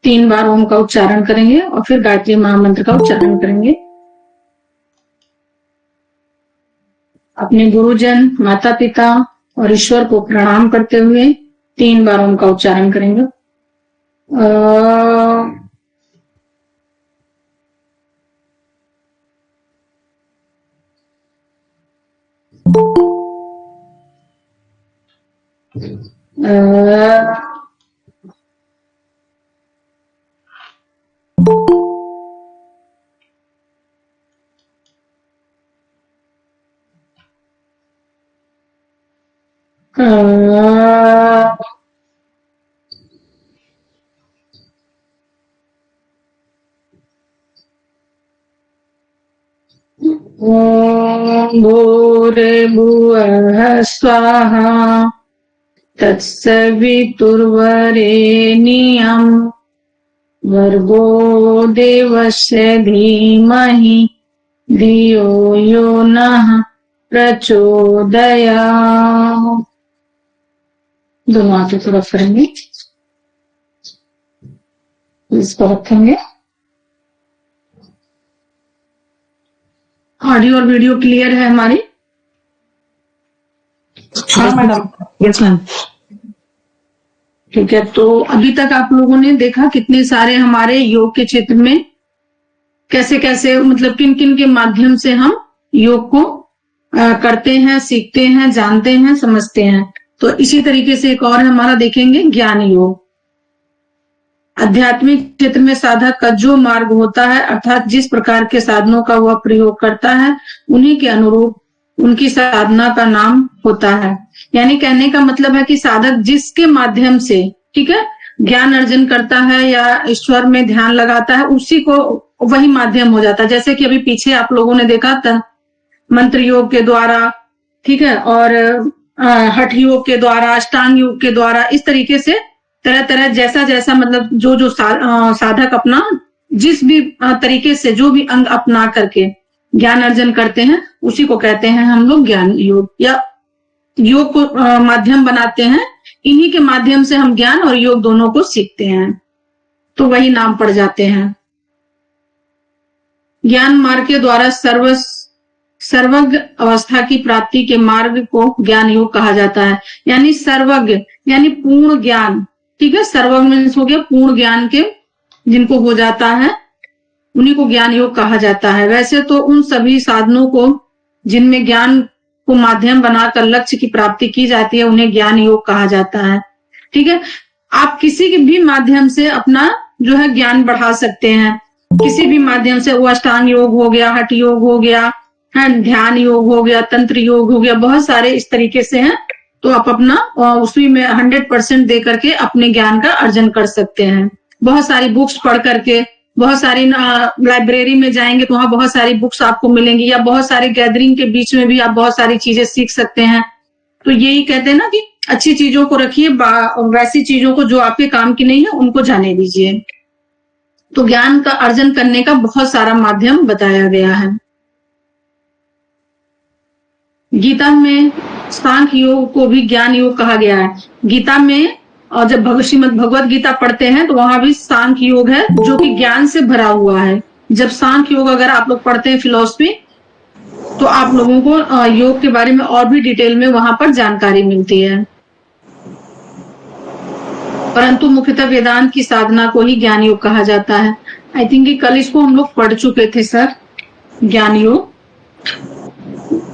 3 बार ओम का उच्चारण करेंगे और फिर गायत्री महामंत्र का उच्चारण करेंगे। अपने गुरुजन, माता पिता और ईश्वर को प्रणाम करते हुए 3 बार ओम का उच्चारण करेंगे। ओम भूर्भुवः स्वाहा तत्सवितुर्वरेण्यं भर्गो देवस्य धीमहि धियो यो नः प्रचोदयात्। दोनों हाथों को रख करेंगे, इसको रखेंगे। ऑडियो और वीडियो क्लियर है हमारी? हाँ मैडम, यस मैम। ठीक है, तो अभी तक आप लोगों ने देखा कितने सारे हमारे योग के क्षेत्र में कैसे कैसे, मतलब किन किन के माध्यम से हम योग को करते हैं, सीखते हैं, जानते हैं, समझते हैं। तो इसी तरीके से एक और हमारा देखेंगे ज्ञान योग। आध्यात्मिक क्षेत्र में साधक का जो मार्ग होता है, अर्थात जिस प्रकार के साधनों का वह प्रयोग करता है, उन्हीं के अनुरूप उनकी साधना का नाम होता है। यानी कहने का मतलब है कि साधक जिसके माध्यम से, ठीक है, ज्ञान अर्जन करता है या ईश्वर में ध्यान लगाता है, उसी को वही माध्यम हो जाता है। जैसे कि अभी पीछे आप लोगों ने देखा था, मंत्र योग के द्वारा, ठीक है, और हठ योग के द्वारा, अष्टांग योग के द्वारा, इस तरीके से तरह तरह जैसा जैसा, मतलब जो जो साधक अपना जिस भी तरीके से जो भी अंग अपना करके ज्ञान अर्जन करते हैं, उसी को कहते हैं हम लोग ज्ञान योग, या योग को माध्यम बनाते हैं। इन्हीं के माध्यम से हम ज्ञान और योग दोनों को सीखते हैं, तो वही नाम पड़ जाते हैं। ज्ञान मार्ग के द्वारा सर्वज्ञ अवस्था की प्राप्ति के मार्ग को ज्ञान योग कहा जाता है। यानी सर्वज्ञ यानी पूर्ण ज्ञान, ठीक है, सर्वज्ञ मीन्स हो गया पूर्ण ज्ञान के जिनको हो जाता है, उन्हीं को ज्ञान योग कहा जाता है। वैसे तो उन सभी साधनों को जिनमें ज्ञान को माध्यम बनाकर लक्ष्य की प्राप्ति की जाती है, उन्हें ज्ञान योग कहा जाता है। ठीक है, आप किसी के भी माध्यम से अपना जो है ज्ञान बढ़ा सकते हैं, किसी भी माध्यम से। वो अष्टांग योग हो गया, हठ योग हो गया, ध्यान योग हो गया, तंत्र योग हो गया, बहुत सारे इस तरीके से हैं। तो आप अपना उसी में 100% दे करके अपने ज्ञान का अर्जन कर सकते हैं। बहुत सारी बुक्स पढ़ करके, बहुत सारी लाइब्रेरी में जाएंगे तो वहां बहुत सारी बुक्स आपको मिलेंगी, या बहुत सारी गैदरिंग के बीच में भी आप बहुत सारी चीजें सीख सकते हैं। तो यही कहते हैं ना कि अच्छी चीजों को रखिए, वैसी चीजों को जो आपके काम की नहीं है उनको जाने दीजिए। तो ज्ञान का अर्जन करने का बहुत सारा माध्यम बताया गया है। गीता में सांख्य योग को भी ज्ञान योग कहा गया है। गीता में, और जब श्रीमद् भगवत गीता पढ़ते हैं तो वहां भी सांख्य योग है जो कि ज्ञान से भरा हुआ है। जब सांख्य योग अगर आप लोग पढ़ते हैं फिलॉसफी, तो आप लोगों को योग के बारे में और भी डिटेल में वहां पर जानकारी मिलती है। परंतु मुख्यतः वेदांत की साधना को ही ज्ञान योग कहा जाता है। आई थिंक कि कल इसको हम लोग पढ़ चुके थे सर, ज्ञान योग।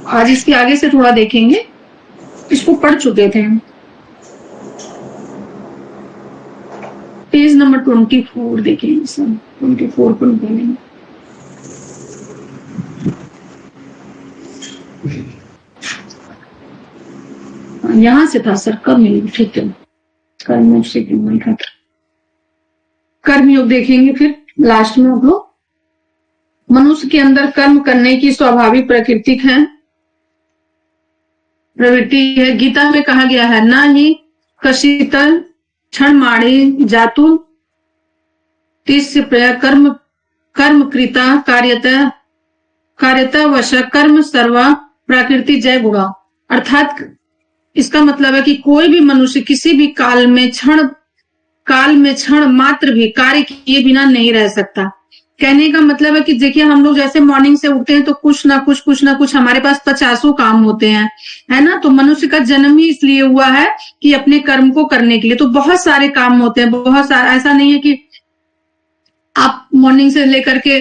आज इसके आगे से थोड़ा देखेंगे, इसको पढ़ चुके थे। पेज नंबर 24 देखेंगे सर, 24 को निकालेंगे। यहां से था सर, कर्मयोग, ठीक है, कर्मयोग से क्यों नहीं था, कर्मयोग देखेंगे फिर लास्ट में। हम लोग मनुष्य के अंदर कर्म करने की स्वाभाविक प्रवृत्ति है। गीता में कहा गया है, ना ही कशित क्षण माणी जातु तिस्य कर्म कृता कार्यता वश कर्म सर्वा प्रकृति जय गुणा। अर्थात इसका मतलब है कि कोई भी मनुष्य किसी भी काल में क्षण काल में क्षण मात्र भी कार्य किए बिना नहीं रह सकता। कहने का मतलब है कि देखिए हम लोग जैसे मॉर्निंग से उठते हैं तो कुछ ना कुछ हमारे पास 50 काम होते हैं, है ना। तो मनुष्य का जन्म ही इसलिए हुआ है कि अपने कर्म को करने के लिए। तो बहुत सारे काम होते हैं, बहुत सारा, ऐसा नहीं है कि आप मॉर्निंग से लेकर के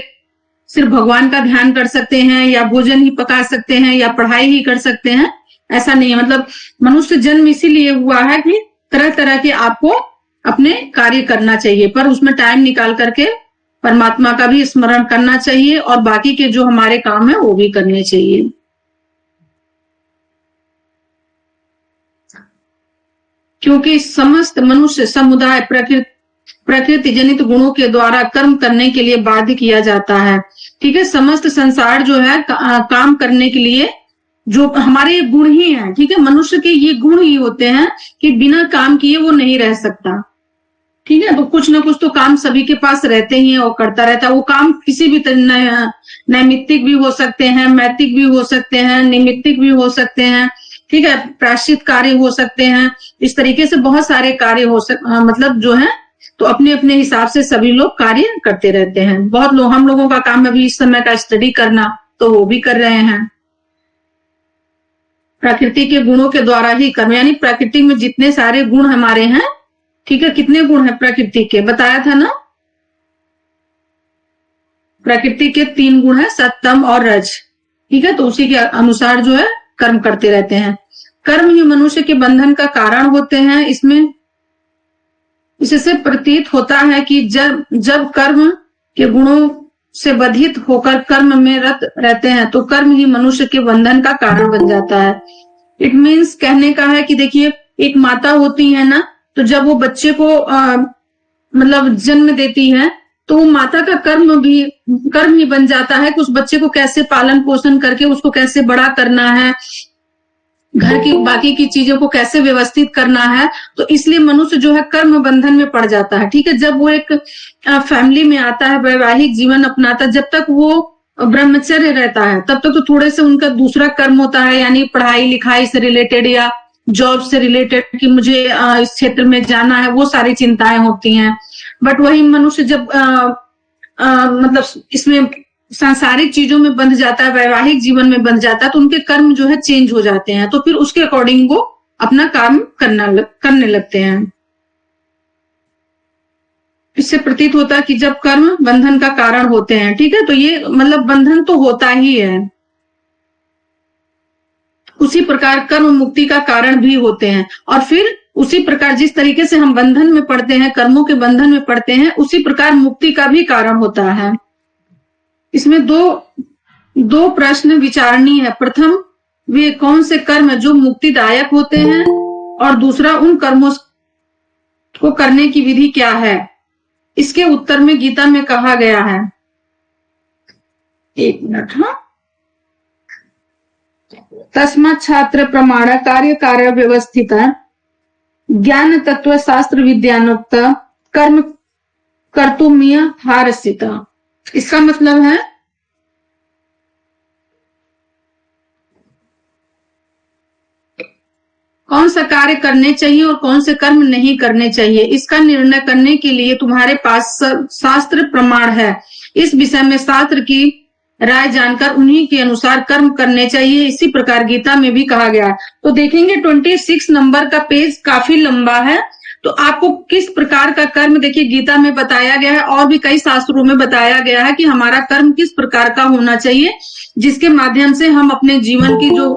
सिर्फ भगवान का ध्यान कर सकते हैं या भोजन ही पका सकते हैं या पढ़ाई ही कर सकते हैं, ऐसा नहीं है। मतलब मनुष्य जन्म इसीलिए हुआ है कि तरह तरह के आपको अपने कार्य करना चाहिए, पर उसमें टाइम निकाल करके परमात्मा का भी स्मरण करना चाहिए और बाकी के जो हमारे काम है वो भी करने चाहिए। क्योंकि समस्त मनुष्य समुदाय प्रकृति जनित गुणों के द्वारा कर्म करने के लिए बाध्य किया जाता है। ठीक है, समस्त संसार जो है काम करने के लिए, जो हमारे गुण ही हैं, ठीक है, मनुष्य के ये गुण ही होते हैं कि बिना काम किए वो नहीं रह सकता। ठीक है, तो कुछ ना कुछ तो काम सभी के पास रहते ही है और करता रहता है। वो काम किसी भी नैमित्तिक भी हो सकते हैं, नैतिक भी हो सकते हैं, निमित्तिक भी हो सकते हैं, ठीक है, प्रायश्चित कार्य हो सकते हैं। इस तरीके से बहुत सारे कार्य मतलब जो है, तो अपने अपने हिसाब से सभी लोग कार्य करते रहते हैं। बहुत लोग, हम लोगों का काम अभी इस समय का स्टडी करना, तो वो भी कर रहे हैं। प्रकृति के गुणों के द्वारा ही कर्म, यानी प्रकृति में जितने सारे गुण हमारे हैं, ठीक है, कितने गुण हैं प्रकृति के, बताया था ना। प्रकृति के 3 गुण है, सत्तम और रज। ठीक है, तो उसी के अनुसार जो है कर्म करते रहते हैं। कर्म ही मनुष्य के बंधन का कारण होते हैं। इससे प्रतीत होता है कि जब कर्म के गुणों से बधित होकर कर्म में रत रहते हैं तो कर्म ही मनुष्य के बंधन का कारण बन जाता है। इट मीन्स, कहने का है कि देखिए एक माता होती है ना, तो जब वो बच्चे को मतलब जन्म देती है तो वो माता का कर्म ही बन जाता है कि उस बच्चे को कैसे पालन पोषण करके उसको कैसे बड़ा करना है, घर की बाकी की चीजों को कैसे व्यवस्थित करना है। तो इसलिए मनुष्य जो है कर्म बंधन में पड़ जाता है। ठीक है, जब वो एक फैमिली में आता है, वैवाहिक जीवन अपनाता है, जब तक वो ब्रह्मचर्य रहता है तब तक तो थोड़े से उनका दूसरा कर्म होता है, यानी पढ़ाई लिखाई से रिलेटेड या जॉब से रिलेटेड कि मुझे इस क्षेत्र में जाना है, वो सारी चिंताएं होती हैं। बट वही मनुष्य जब मतलब इसमें सांसारिक चीजों में बंध जाता है, वैवाहिक जीवन में बंध जाता है, तो उनके कर्म जो है चेंज हो जाते हैं। तो फिर उसके अकॉर्डिंग वो अपना काम करने लगते हैं। इससे प्रतीत होता है कि जब कर्म बंधन का कारण होते हैं, ठीक है, तो ये मतलब बंधन तो होता ही है, उसी प्रकार कर्म मुक्ति का कारण भी होते हैं। और फिर उसी प्रकार जिस तरीके से हम बंधन में पड़ते हैं, कर्मों के बंधन में पड़ते हैं, उसी प्रकार मुक्ति का भी कारण होता है। इसमें दो प्रश्न विचारणीय है। प्रथम, वे कौन से कर्म जो मुक्तिदायक होते हैं, और दूसरा, उन कर्मों को करने की विधि क्या है। इसके उत्तर में गीता में कहा गया है, एक मिनट, हाँ, तस्मात् छात्र प्रमाण कार्य व्यवस्थित ज्ञान तत्व शास्त्र विद्यानुक्त कर्म कर्तुमीय हारसित। इसका मतलब है कौन सा कार्य करने चाहिए और कौन से कर्म नहीं करने चाहिए, इसका निर्णय करने के लिए तुम्हारे पास शास्त्र प्रमाण है। इस विषय में शास्त्र की राय जानकर उन्हीं के अनुसार कर्म करने चाहिए। इसी प्रकार गीता में भी कहा गया है। तो देखेंगे 26 नंबर का पेज काफी लंबा है, तो आपको किस प्रकार का कर्म, देखिए गीता में बताया गया है और भी कई शास्त्रों में बताया गया है कि हमारा कर्म किस प्रकार का होना चाहिए, जिसके माध्यम से हम अपने जीवन की जो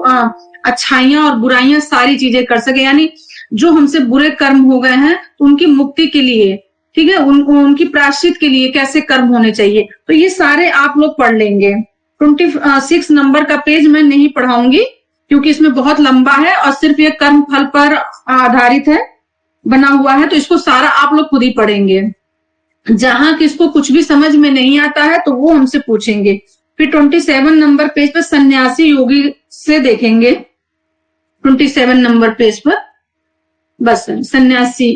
अच्छाइयां और बुराइयां सारी चीजें कर सके। यानी जो हमसे बुरे कर्म हो गए हैं तो उनकी मुक्ति के लिए, ठीक है, उनकी प्रायश्चित के लिए कैसे कर्म होने चाहिए, तो ये सारे आप लोग पढ़ लेंगे। 26 नंबर का पेज मैं नहीं पढ़ाऊंगी क्योंकि इसमें बहुत लंबा है और सिर्फ ये कर्म फल पर आधारित है, बना हुआ है, तो इसको सारा आप लोग खुद ही पढ़ेंगे। जहां किसको कुछ भी समझ में नहीं आता है तो वो हमसे पूछेंगे। फिर 27 नंबर पेज पर सन्यासी योगी से देखेंगे। 27 नंबर पेज पर बस सन्यासी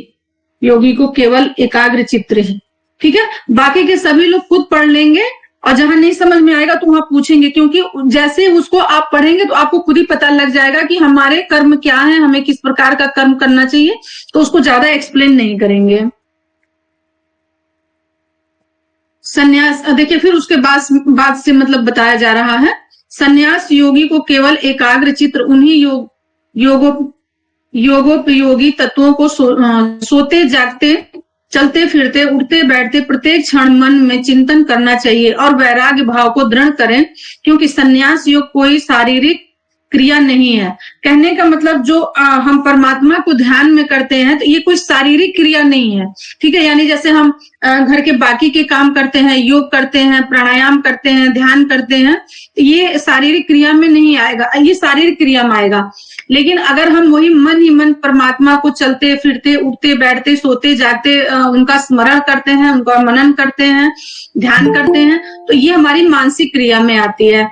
योगी को केवल एकाग्र चित्त ही, ठीक है, बाकी के सभी लोग खुद पढ़ लेंगे और जहां नहीं समझ में आएगा तो वहां पूछेंगे, क्योंकि जैसे उसको आप पढ़ेंगे तो आपको खुद ही पता लग जाएगा कि हमारे कर्म क्या है, हमें किस प्रकार का कर्म करना चाहिए, तो उसको ज्यादा एक्सप्लेन नहीं करेंगे। संन्यास, देखिए फिर उसके बाद से मतलब बताया जा रहा है, संन्यास योगी को केवल एकाग्र चित्र उन्हीं योगोपयोगी तत्वों को सोते जागते, चलते फिरते, उठते बैठते प्रत्येक क्षण मन में चिंतन करना चाहिए और वैराग्य भाव को दृढ़ करें, क्योंकि संन्यास योग कोई शारीरिक क्रिया नहीं है। कहने का मतलब जो हम परमात्मा को ध्यान में करते हैं तो ये कोई शारीरिक क्रिया नहीं है, ठीक है। यानी जैसे हम घर के बाकी के काम करते हैं, योग करते हैं, प्राणायाम करते हैं, ध्यान करते हैं, ये शारीरिक क्रिया में नहीं आएगा, ये शारीरिक क्रिया में आएगा। लेकिन अगर हम वही मन ही मन परमात्मा को चलते फिरते, उठते बैठते, सोते जागते उनका स्मरण करते हैं, उनका मनन करते हैं, ध्यान करते हैं, तो ये हमारी मानसिक क्रिया में आती है।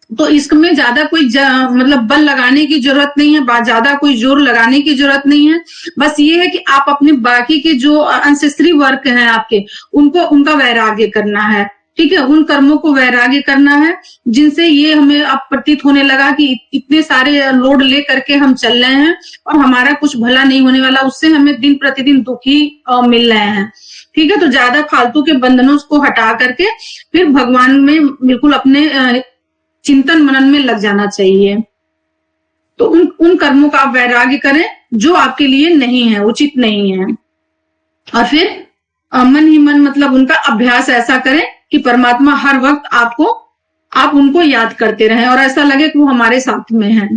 तो इसमें ज्यादा कोई मतलब बल लगाने की जरूरत नहीं है, ज्यादा कोई जोर लगाने की जरूरत नहीं है। बस ये है कि आप अपने बाकी के जो अंसेस्ट्री वर्क हैं आपके, उनका वैराग्य करना है, ठीक है। उन कर्मों को वैराग्य करना है जिनसे ये हमें अब प्रतीत होने लगा कि इतने सारे लोड ले करके हम चल रहे हैं और हमारा कुछ भला नहीं होने वाला, उससे हमें दिन प्रतिदिन दुखी मिल रहे हैं, ठीक है। तो ज्यादा फालतू के बंधनों को हटा करके फिर भगवान में बिल्कुल अपने चिंतन मनन में लग जाना चाहिए। तो उन कर्मों का आप वैराग्य करें जो आपके लिए नहीं है, उचित नहीं है। और फिर मन ही मन मतलब उनका अभ्यास ऐसा करें कि परमात्मा हर वक्त आप उनको याद करते रहें और ऐसा लगे कि वो हमारे साथ में है,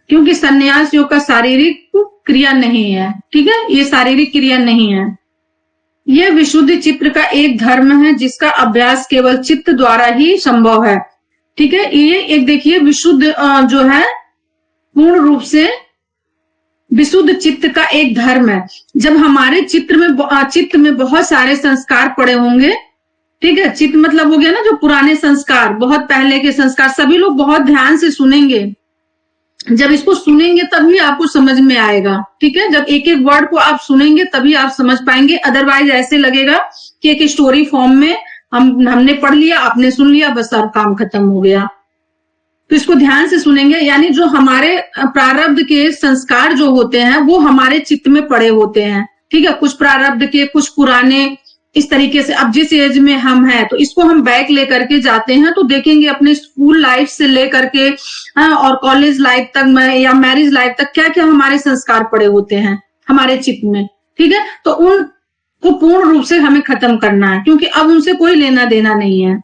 क्योंकि संन्यास योग का शारीरिक क्रिया नहीं है, ठीक है। ये शारीरिक क्रिया नहीं है, यह विशुद्ध चित्त का एक धर्म है जिसका अभ्यास केवल चित्त द्वारा ही संभव है, ठीक है। ये एक देखिए विशुद्ध जो है पूर्ण रूप से विशुद्ध चित्त का एक धर्म है। जब हमारे चित्त में बहुत सारे संस्कार पड़े होंगे, ठीक है। चित्त मतलब हो गया ना जो पुराने संस्कार, बहुत पहले के संस्कार, सभी लोग बहुत ध्यान से सुनेंगे। जब इसको सुनेंगे तभी आपको समझ में आएगा, ठीक है। जब एक एक वर्ड को आप सुनेंगे तभी आप समझ पाएंगे, अदरवाइज ऐसे लगेगा कि एक स्टोरी फॉर्म में हमने पढ़ लिया, आपने सुन लिया, बस अब काम खत्म हो गया। तो इसको ध्यान से सुनेंगे, यानी जो हमारे प्रारब्ध के संस्कार जो होते हैं वो हमारे चित्त में पड़े होते हैं, ठीक है। कुछ प्रारब्ध के, कुछ पुराने, इस तरीके से अब जिस एज में हम हैं तो इसको हम बैक लेकर के जाते हैं, तो देखेंगे अपने स्कूल लाइफ से लेकर के और कॉलेज लाइफ तक में या मैरिज लाइफ तक क्या क्या हमारे संस्कार पड़े होते हैं हमारे चित्त में, ठीक है। तो उनको पूर्ण रूप से हमें खत्म करना है, क्योंकि अब उनसे कोई लेना देना नहीं है।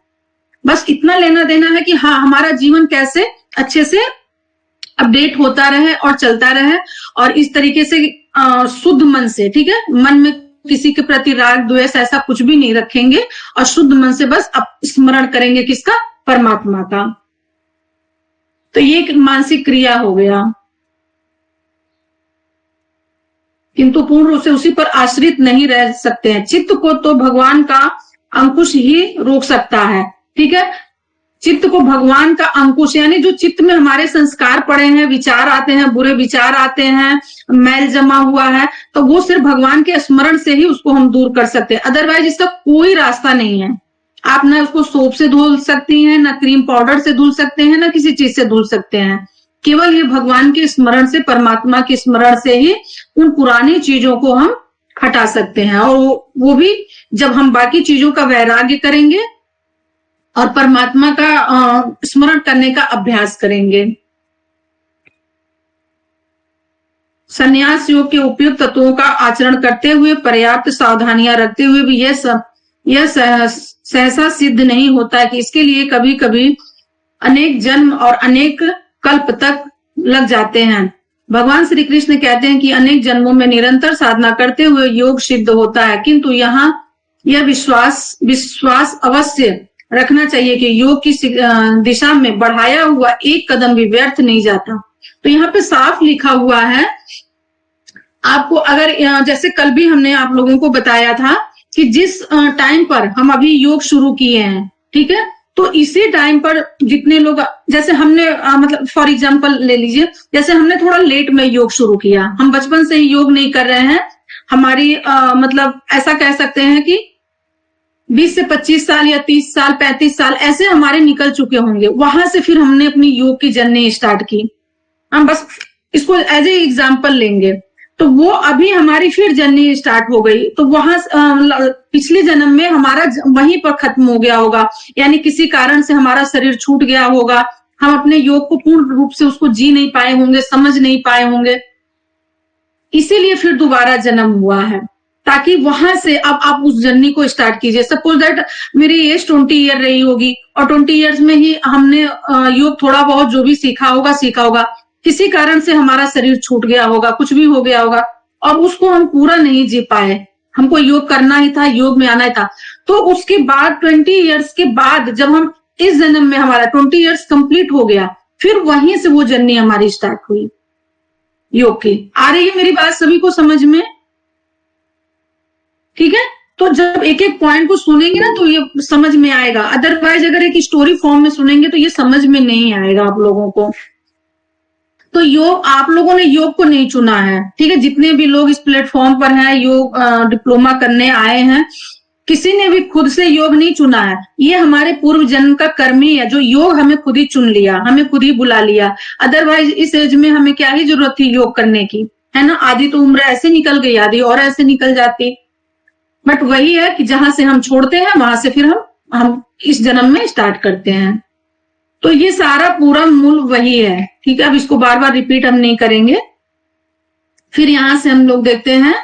बस इतना लेना देना है कि हाँ, हमारा जीवन कैसे अच्छे से अपडेट होता रहे और चलता रहे, और इस तरीके से शुद्ध मन से, ठीक है। मन में किसी के प्रति राग द्वेष ऐसा कुछ भी नहीं रखेंगे और शुद्ध मन से बस स्मरण करेंगे किसका, परमात्मा का। तो ये एक मानसिक क्रिया हो गया, किंतु पूर्ण रूप से उसी पर आश्रित नहीं रह सकते हैं। चित्त को तो भगवान का अंकुश ही रोक सकता है, ठीक है। चित्त को भगवान का अंकुश, यानी जो चित्त में हमारे संस्कार पड़े हैं, विचार आते हैं, बुरे विचार आते हैं, मैल जमा हुआ है, तो वो सिर्फ भगवान के स्मरण से ही उसको हम दूर कर सकते हैं, अदरवाइज इसका कोई रास्ता नहीं है। आप ना उसको सोप से धुल सकती हैं, ना क्रीम पाउडर से धुल सकते हैं, ना किसी चीज से धुल सकते हैं। केवल ये भगवान के स्मरण से, परमात्मा के स्मरण से ही उन पुरानी चीजों को हम हटा सकते हैं, और वो भी जब हम बाकी चीजों का वैराग्य करेंगे और परमात्मा का स्मरण करने का अभ्यास करेंगे। संन्यास योग के उपयुक्त तत्वों का आचरण करते हुए, पर्याप्त सावधानियां रखते हुए भी यह सहसा सिद्ध नहीं होता कि इसके लिए कभी कभी अनेक जन्म और अनेक कल्प तक लग जाते हैं। भगवान श्री कृष्ण कहते हैं कि अनेक जन्मों में निरंतर साधना करते हुए योग सिद्ध होता है, किंतु यहाँ यह विश्वास अवश्य रखना चाहिए कि योग की दिशा में बढ़ाया हुआ एक कदम भी व्यर्थ नहीं जाता। तो यहाँ पे साफ लिखा हुआ है आपको, अगर जैसे कल भी हमने आप लोगों को बताया था कि जिस टाइम पर हम अभी योग शुरू किए हैं, ठीक है, तो इसी टाइम पर जितने लोग, जैसे हमने मतलब फॉर एग्जांपल ले लीजिए, जैसे हमने थोड़ा लेट में योग शुरू किया, हम बचपन से ही योग नहीं कर रहे हैं, हमारी मतलब ऐसा कह सकते हैं कि 20 से 25 साल या 30 साल 35 साल ऐसे हमारे निकल चुके होंगे। वहां से फिर हमने अपनी योग की जर्नी स्टार्ट की। हम बस इसको एज ए एग्जाम्पल लेंगे। तो वो अभी हमारी फिर जर्नी स्टार्ट हो गई, तो वहां पिछले जन्म में हमारा वहीं पर खत्म हो गया होगा, यानी किसी कारण से हमारा शरीर छूट गया होगा, हम अपने योग को पूर्ण रूप से उसको जी नहीं पाए होंगे, समझ नहीं पाए होंगे, इसीलिए फिर दोबारा जन्म हुआ है, ताकि वहां से अब आप उस जर्नी को स्टार्ट कीजिए। सपोज दैट मेरी एज 20 ईयर रही होगी और 20 ईयर्स में ही हमने योग थोड़ा बहुत जो भी सीखा होगा, किसी कारण से हमारा शरीर छूट गया होगा, कुछ भी हो गया होगा और उसको हम पूरा नहीं जी पाए, हमको योग करना ही था, योग में आना ही था। तो उसके बाद 20 ईयर्स के बाद जब हम इस जन्म में हमारा 20 ईयर्स कंप्लीट हो गया, फिर वहीं से वो जर्नी हमारी स्टार्ट हुई योग की। आ रही है मेरी बात सभी को समझ में? ठीक है, तो जब एक एक पॉइंट को सुनेंगे ना तो ये समझ में आएगा, अदरवाइज अगर एक स्टोरी फॉर्म में सुनेंगे तो ये समझ में नहीं आएगा आप लोगों को। तो योग, आप लोगों ने योग को नहीं चुना है, ठीक है, जितने भी लोग इस प्लेटफॉर्म पर हैं, योग डिप्लोमा करने आए हैं, किसी ने भी खुद से योग नहीं चुना है, ये हमारे पूर्व जन्म का कर्म ही है, जो योग हमें खुद ही चुन लिया, हमें खुद ही बुला लिया। अदरवाइज इस एज में हमें क्या ही जरूरत थी योग करने की, है ना? आधी तो उम्र ऐसे निकल गई, आधी और ऐसे निकल जाती। बट वही है कि जहां से हम छोड़ते हैं वहां से फिर हम इस जन्म में स्टार्ट करते हैं। तो ये सारा पूरा मूल वही है, ठीक है। अब इसको बार बार रिपीट हम नहीं करेंगे। फिर यहां से हम लोग देखते हैं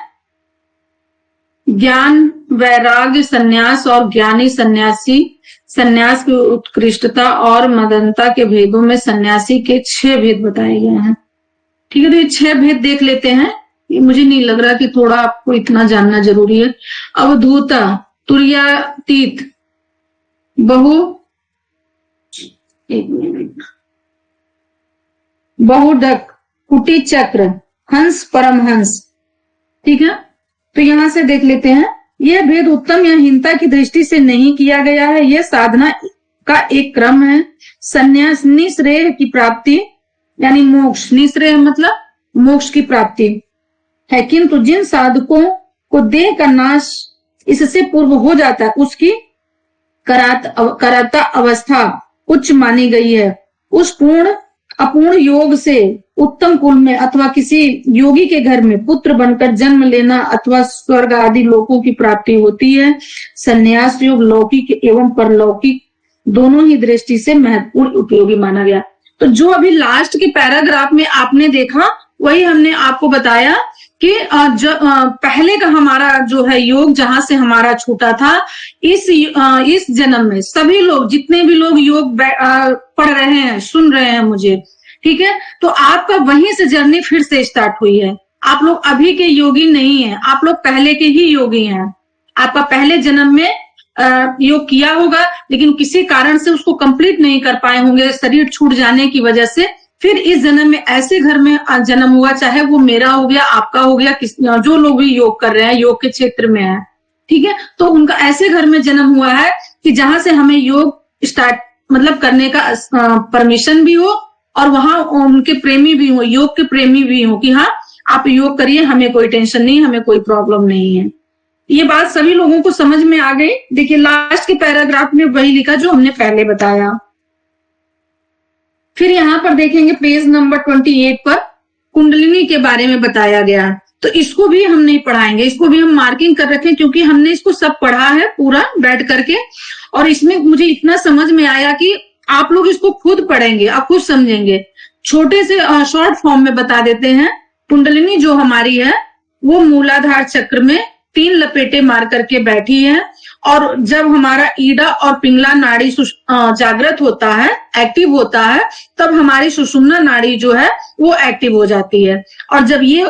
ज्ञान, वैराग्य, संन्यास और ज्ञानी सन्यासी, संन्यास की उत्कृष्टता और मदनता के भेदों में सन्यासी के 6 भेद बताए गए हैं, ठीक है। तो ये 6 भेद देख लेते हैं, ये मुझे नहीं लग रहा कि थोड़ा आपको इतना जानना जरूरी है। अवधूता, तुर्यातीत, बहुडक, कुटी चक्र, हंस, परमहंस, ठीक है। तो यहां से देख लेते हैं, यह भेद उत्तम या हीनता की दृष्टि से नहीं किया गया है, यह साधना का एक क्रम है। संन्यास निश्रेय की प्राप्ति यानी मोक्ष, निश्रेय मतलब मोक्ष की प्राप्ति है, किंतु जिन साधकों को देह का नाश इससे पूर्व हो जाता है उसकी कराता अवस्था उच्च मानी गई है। उस अपूर्ण योग से उत्तम कुल में अथवा किसी योगी के घर में पुत्र बनकर जन्म लेना अथवा स्वर्ग आदि लोकों की प्राप्ति होती है। संन्यास योग लौकिक एवं परलौकिक दोनों ही दृष्टि से महत्वपूर्ण उपयोगी माना गया। तो जो अभी लास्ट के पैराग्राफ में आपने देखा वही हमने आपको बताया कि पहले का हमारा जो है योग जहां से हमारा छूटा था, इस जन्म में सभी लोग, जितने भी लोग योग पढ़ रहे हैं, सुन रहे हैं मुझे, ठीक है, तो आपका वहीं से जर्नी फिर से स्टार्ट हुई है। आप लोग अभी के योगी नहीं हैं, आप लोग पहले के ही योगी हैं। आपका पहले जन्म में योग किया होगा, लेकिन किसी कारण से उसको कंप्लीट नहीं कर पाए होंगे, शरीर छूट जाने की वजह से फिर इस जन्म में ऐसे घर में जन्म हुआ, चाहे वो मेरा हो गया, आपका हो गया, जो लोग भी योग कर रहे हैं, योग के क्षेत्र में है, ठीक है, तो उनका ऐसे घर में जन्म हुआ है कि जहां से हमें योग स्टार्ट मतलब करने का परमिशन भी हो और वहां उनके प्रेमी भी हो, योग के प्रेमी भी हो कि हाँ आप योग करिए, हमें कोई टेंशन नहीं, हमें कोई प्रॉब्लम नहीं है। ये बात सभी लोगों को समझ में आ गई। देखिए लास्ट के पैराग्राफ में वही लिखा जो हमने पहले बताया। फिर यहाँ पर देखेंगे पेज नंबर 28 पर कुंडलिनी के बारे में बताया गया, तो इसको भी हम नहीं पढ़ाएंगे, इसको भी हम मार्किंग कर रखें क्योंकि हमने इसको सब पढ़ा है पूरा बैठ करके, और इसमें मुझे इतना समझ में आया कि आप लोग इसको खुद पढ़ेंगे, आप खुद समझेंगे। छोटे से शॉर्ट फॉर्म में बता देते हैं। कुंडलिनी जो हमारी है वो मूलाधार चक्र में 3 लपेटे मार करके बैठी है, और जब हमारा ईडा और पिंगला नाड़ी जागृत होता है, एक्टिव होता है, तब हमारी सुषुम्ना नाड़ी जो है वो एक्टिव हो जाती है। और जब ये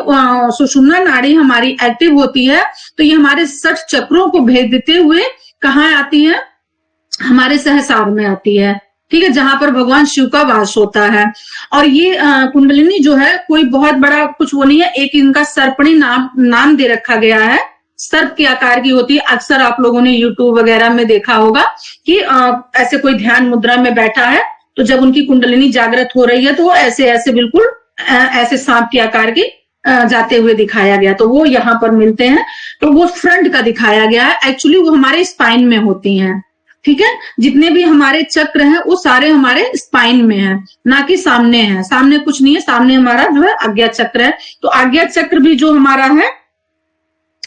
सुषुम्ना नाड़ी हमारी एक्टिव होती है तो ये हमारे 60 चक्रों को भेदते हुए कहाँ आती है? हमारे सहस्रार में आती है, ठीक है, जहां पर भगवान शिव का वास होता है। और ये कुंडलिनी जो है कोई बहुत बड़ा कुछ वो नहीं है, एक इनका सर्पणी नाम दे रखा गया है, सर्प के आकार की होती है। अक्सर आप लोगों ने यूट्यूब वगैरह में देखा होगा कि ऐसे कोई ध्यान मुद्रा में बैठा है तो जब उनकी कुंडलिनी जागृत हो रही है तो वो ऐसे ऐसे बिल्कुल ऐसे सांप के आकार की जाते हुए दिखाया गया, तो वो यहाँ पर मिलते हैं। तो वो फ्रंट का दिखाया गया है, एक्चुअली वो हमारे स्पाइन में होती हैं। ठीक है, जितने भी हमारे चक्र हैं वो सारे हमारे स्पाइन में है, ना कि सामने है। सामने कुछ नहीं है, सामने हमारा जो है आज्ञा चक्र है। तो आज्ञा चक्र भी जो हमारा है,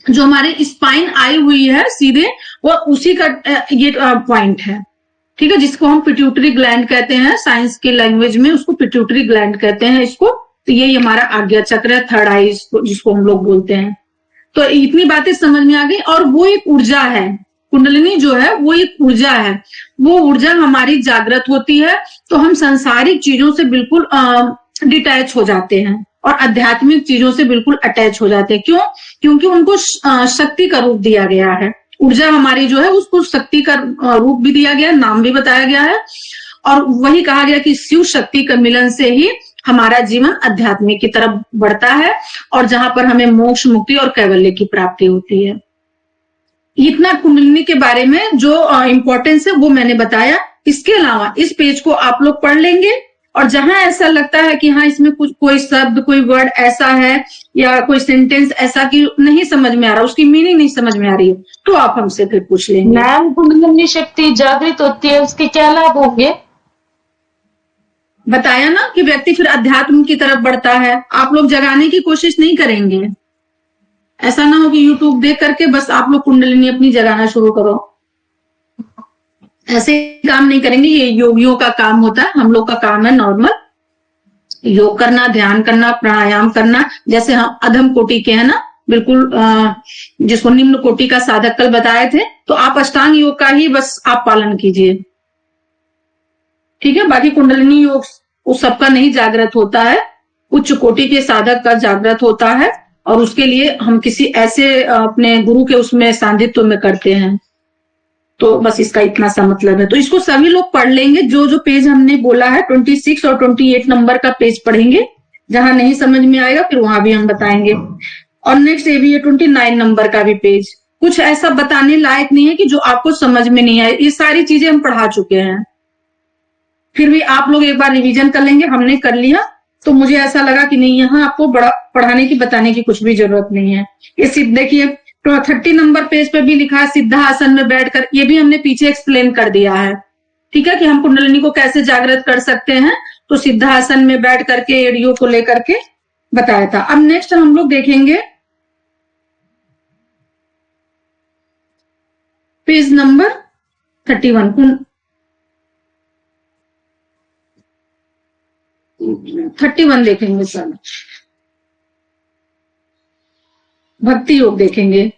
जो हमारे स्पाइन आई हुई है सीधे, वो उसी का ये पॉइंट है। ठीक है, जिसको हम पिट्यूटरी ग्लैंड कहते हैं, साइंस की लैंग्वेज में उसको पिट्यूटरी ग्लैंड कहते हैं इसको। तो यही हमारा आज्ञा चक्र है, थर्ड आई जिसको हम लोग बोलते हैं। तो इतनी बातें समझ में आ गई। और वो एक ऊर्जा है, कुंडलिनी जो है वो एक ऊर्जा है। वो ऊर्जा हमारी जागृत होती है तो हम सांसारिक चीजों से बिल्कुल डिटैच हो जाते हैं और आध्यात्मिक चीजों से बिल्कुल अटैच हो जाते हैं। क्यों? क्योंकि उनको शक्ति का रूप दिया गया है। ऊर्जा हमारी जो है उसको शक्ति का रूप भी दिया गया है, नाम भी बताया गया है। और वही कहा गया कि शिव शक्ति का मिलन से ही हमारा जीवन अध्यात्म की तरफ बढ़ता है और जहां पर हमें मोक्ष, मुक्ति और कैवल्य की प्राप्ति होती है। इतना कुंडलिनी के बारे में जो इम्पोर्टेंस है वो मैंने बताया। इसके अलावा इस पेज को आप लोग पढ़ लेंगे और जहां ऐसा लगता है कि हाँ इसमें कुछ कोई शब्द, कोई वर्ड ऐसा है या कोई सेंटेंस ऐसा कि नहीं समझ में आ रहा, उसकी मीनिंग नहीं समझ में आ रही है, तो आप हमसे फिर पूछ लेंगे। मैम, कुंडलिनी शक्ति जागृत होती है, उसके क्या लाभ होंगे? बताया ना कि व्यक्ति फिर अध्यात्म की तरफ बढ़ता है। आप लोग जगाने की कोशिश नहीं करेंगे। ऐसा ना हो कि यूट्यूब देख करके बस आप लोग कुंडलिनी अपनी जगाना शुरू करो, ऐसे काम नहीं करेंगे। ये योगियों का काम होता है, हम लोग का काम है नॉर्मल योग करना, ध्यान करना, प्राणायाम करना। जैसे हम अधम कोटि के हैं ना, बिल्कुल जिसको निम्न कोटि का साधक कल बताए थे, तो आप अष्टांग योग का ही बस आप पालन कीजिए। ठीक है, बाकी कुंडलिनी योग उस सबका नहीं जागृत होता है, उच्च कोटि के साधक का जागृत होता है और उसके लिए हम किसी ऐसे अपने गुरु के उसमें सान्निध्य में करते हैं। तो बस इसका इतना सा मतलब है। तो इसको सभी लोग पढ़ लेंगे। जो जो पेज हमने बोला है 26 और 28 नंबर का पेज पढ़ेंगे। जहां नहीं समझ में आएगा फिर वहां भी हम बताएंगे। और नेक्स्ट ये भी है 29 नंबर का भी पेज। कुछ ऐसा बताने लायक नहीं है कि जो आपको समझ में नहीं आए। ये सारी चीजें हम पढ़ा चुके हैं, फिर भी आप लोग एक बार रिवीजन कर लेंगे। हमने कर लिया तो मुझे ऐसा लगा कि नहीं, यहाँ आपको बड़ा पढ़ाने की, बताने की कुछ भी जरूरत नहीं है। ये सिर्फ देखिए 30 नंबर पेज पे भी लिखा है सिद्धासन में बैठकर, ये भी हमने पीछे एक्सप्लेन कर दिया है। ठीक है, कि हम कुंडलिनी को कैसे जागृत कर सकते हैं, तो सिद्धासन में बैठ करके एड़ियों को लेकर के बताया था। अब नेक्स्ट हम लोग देखेंगे पेज नंबर 31 देखेंगे सर। भक्ति योग देखेंगे।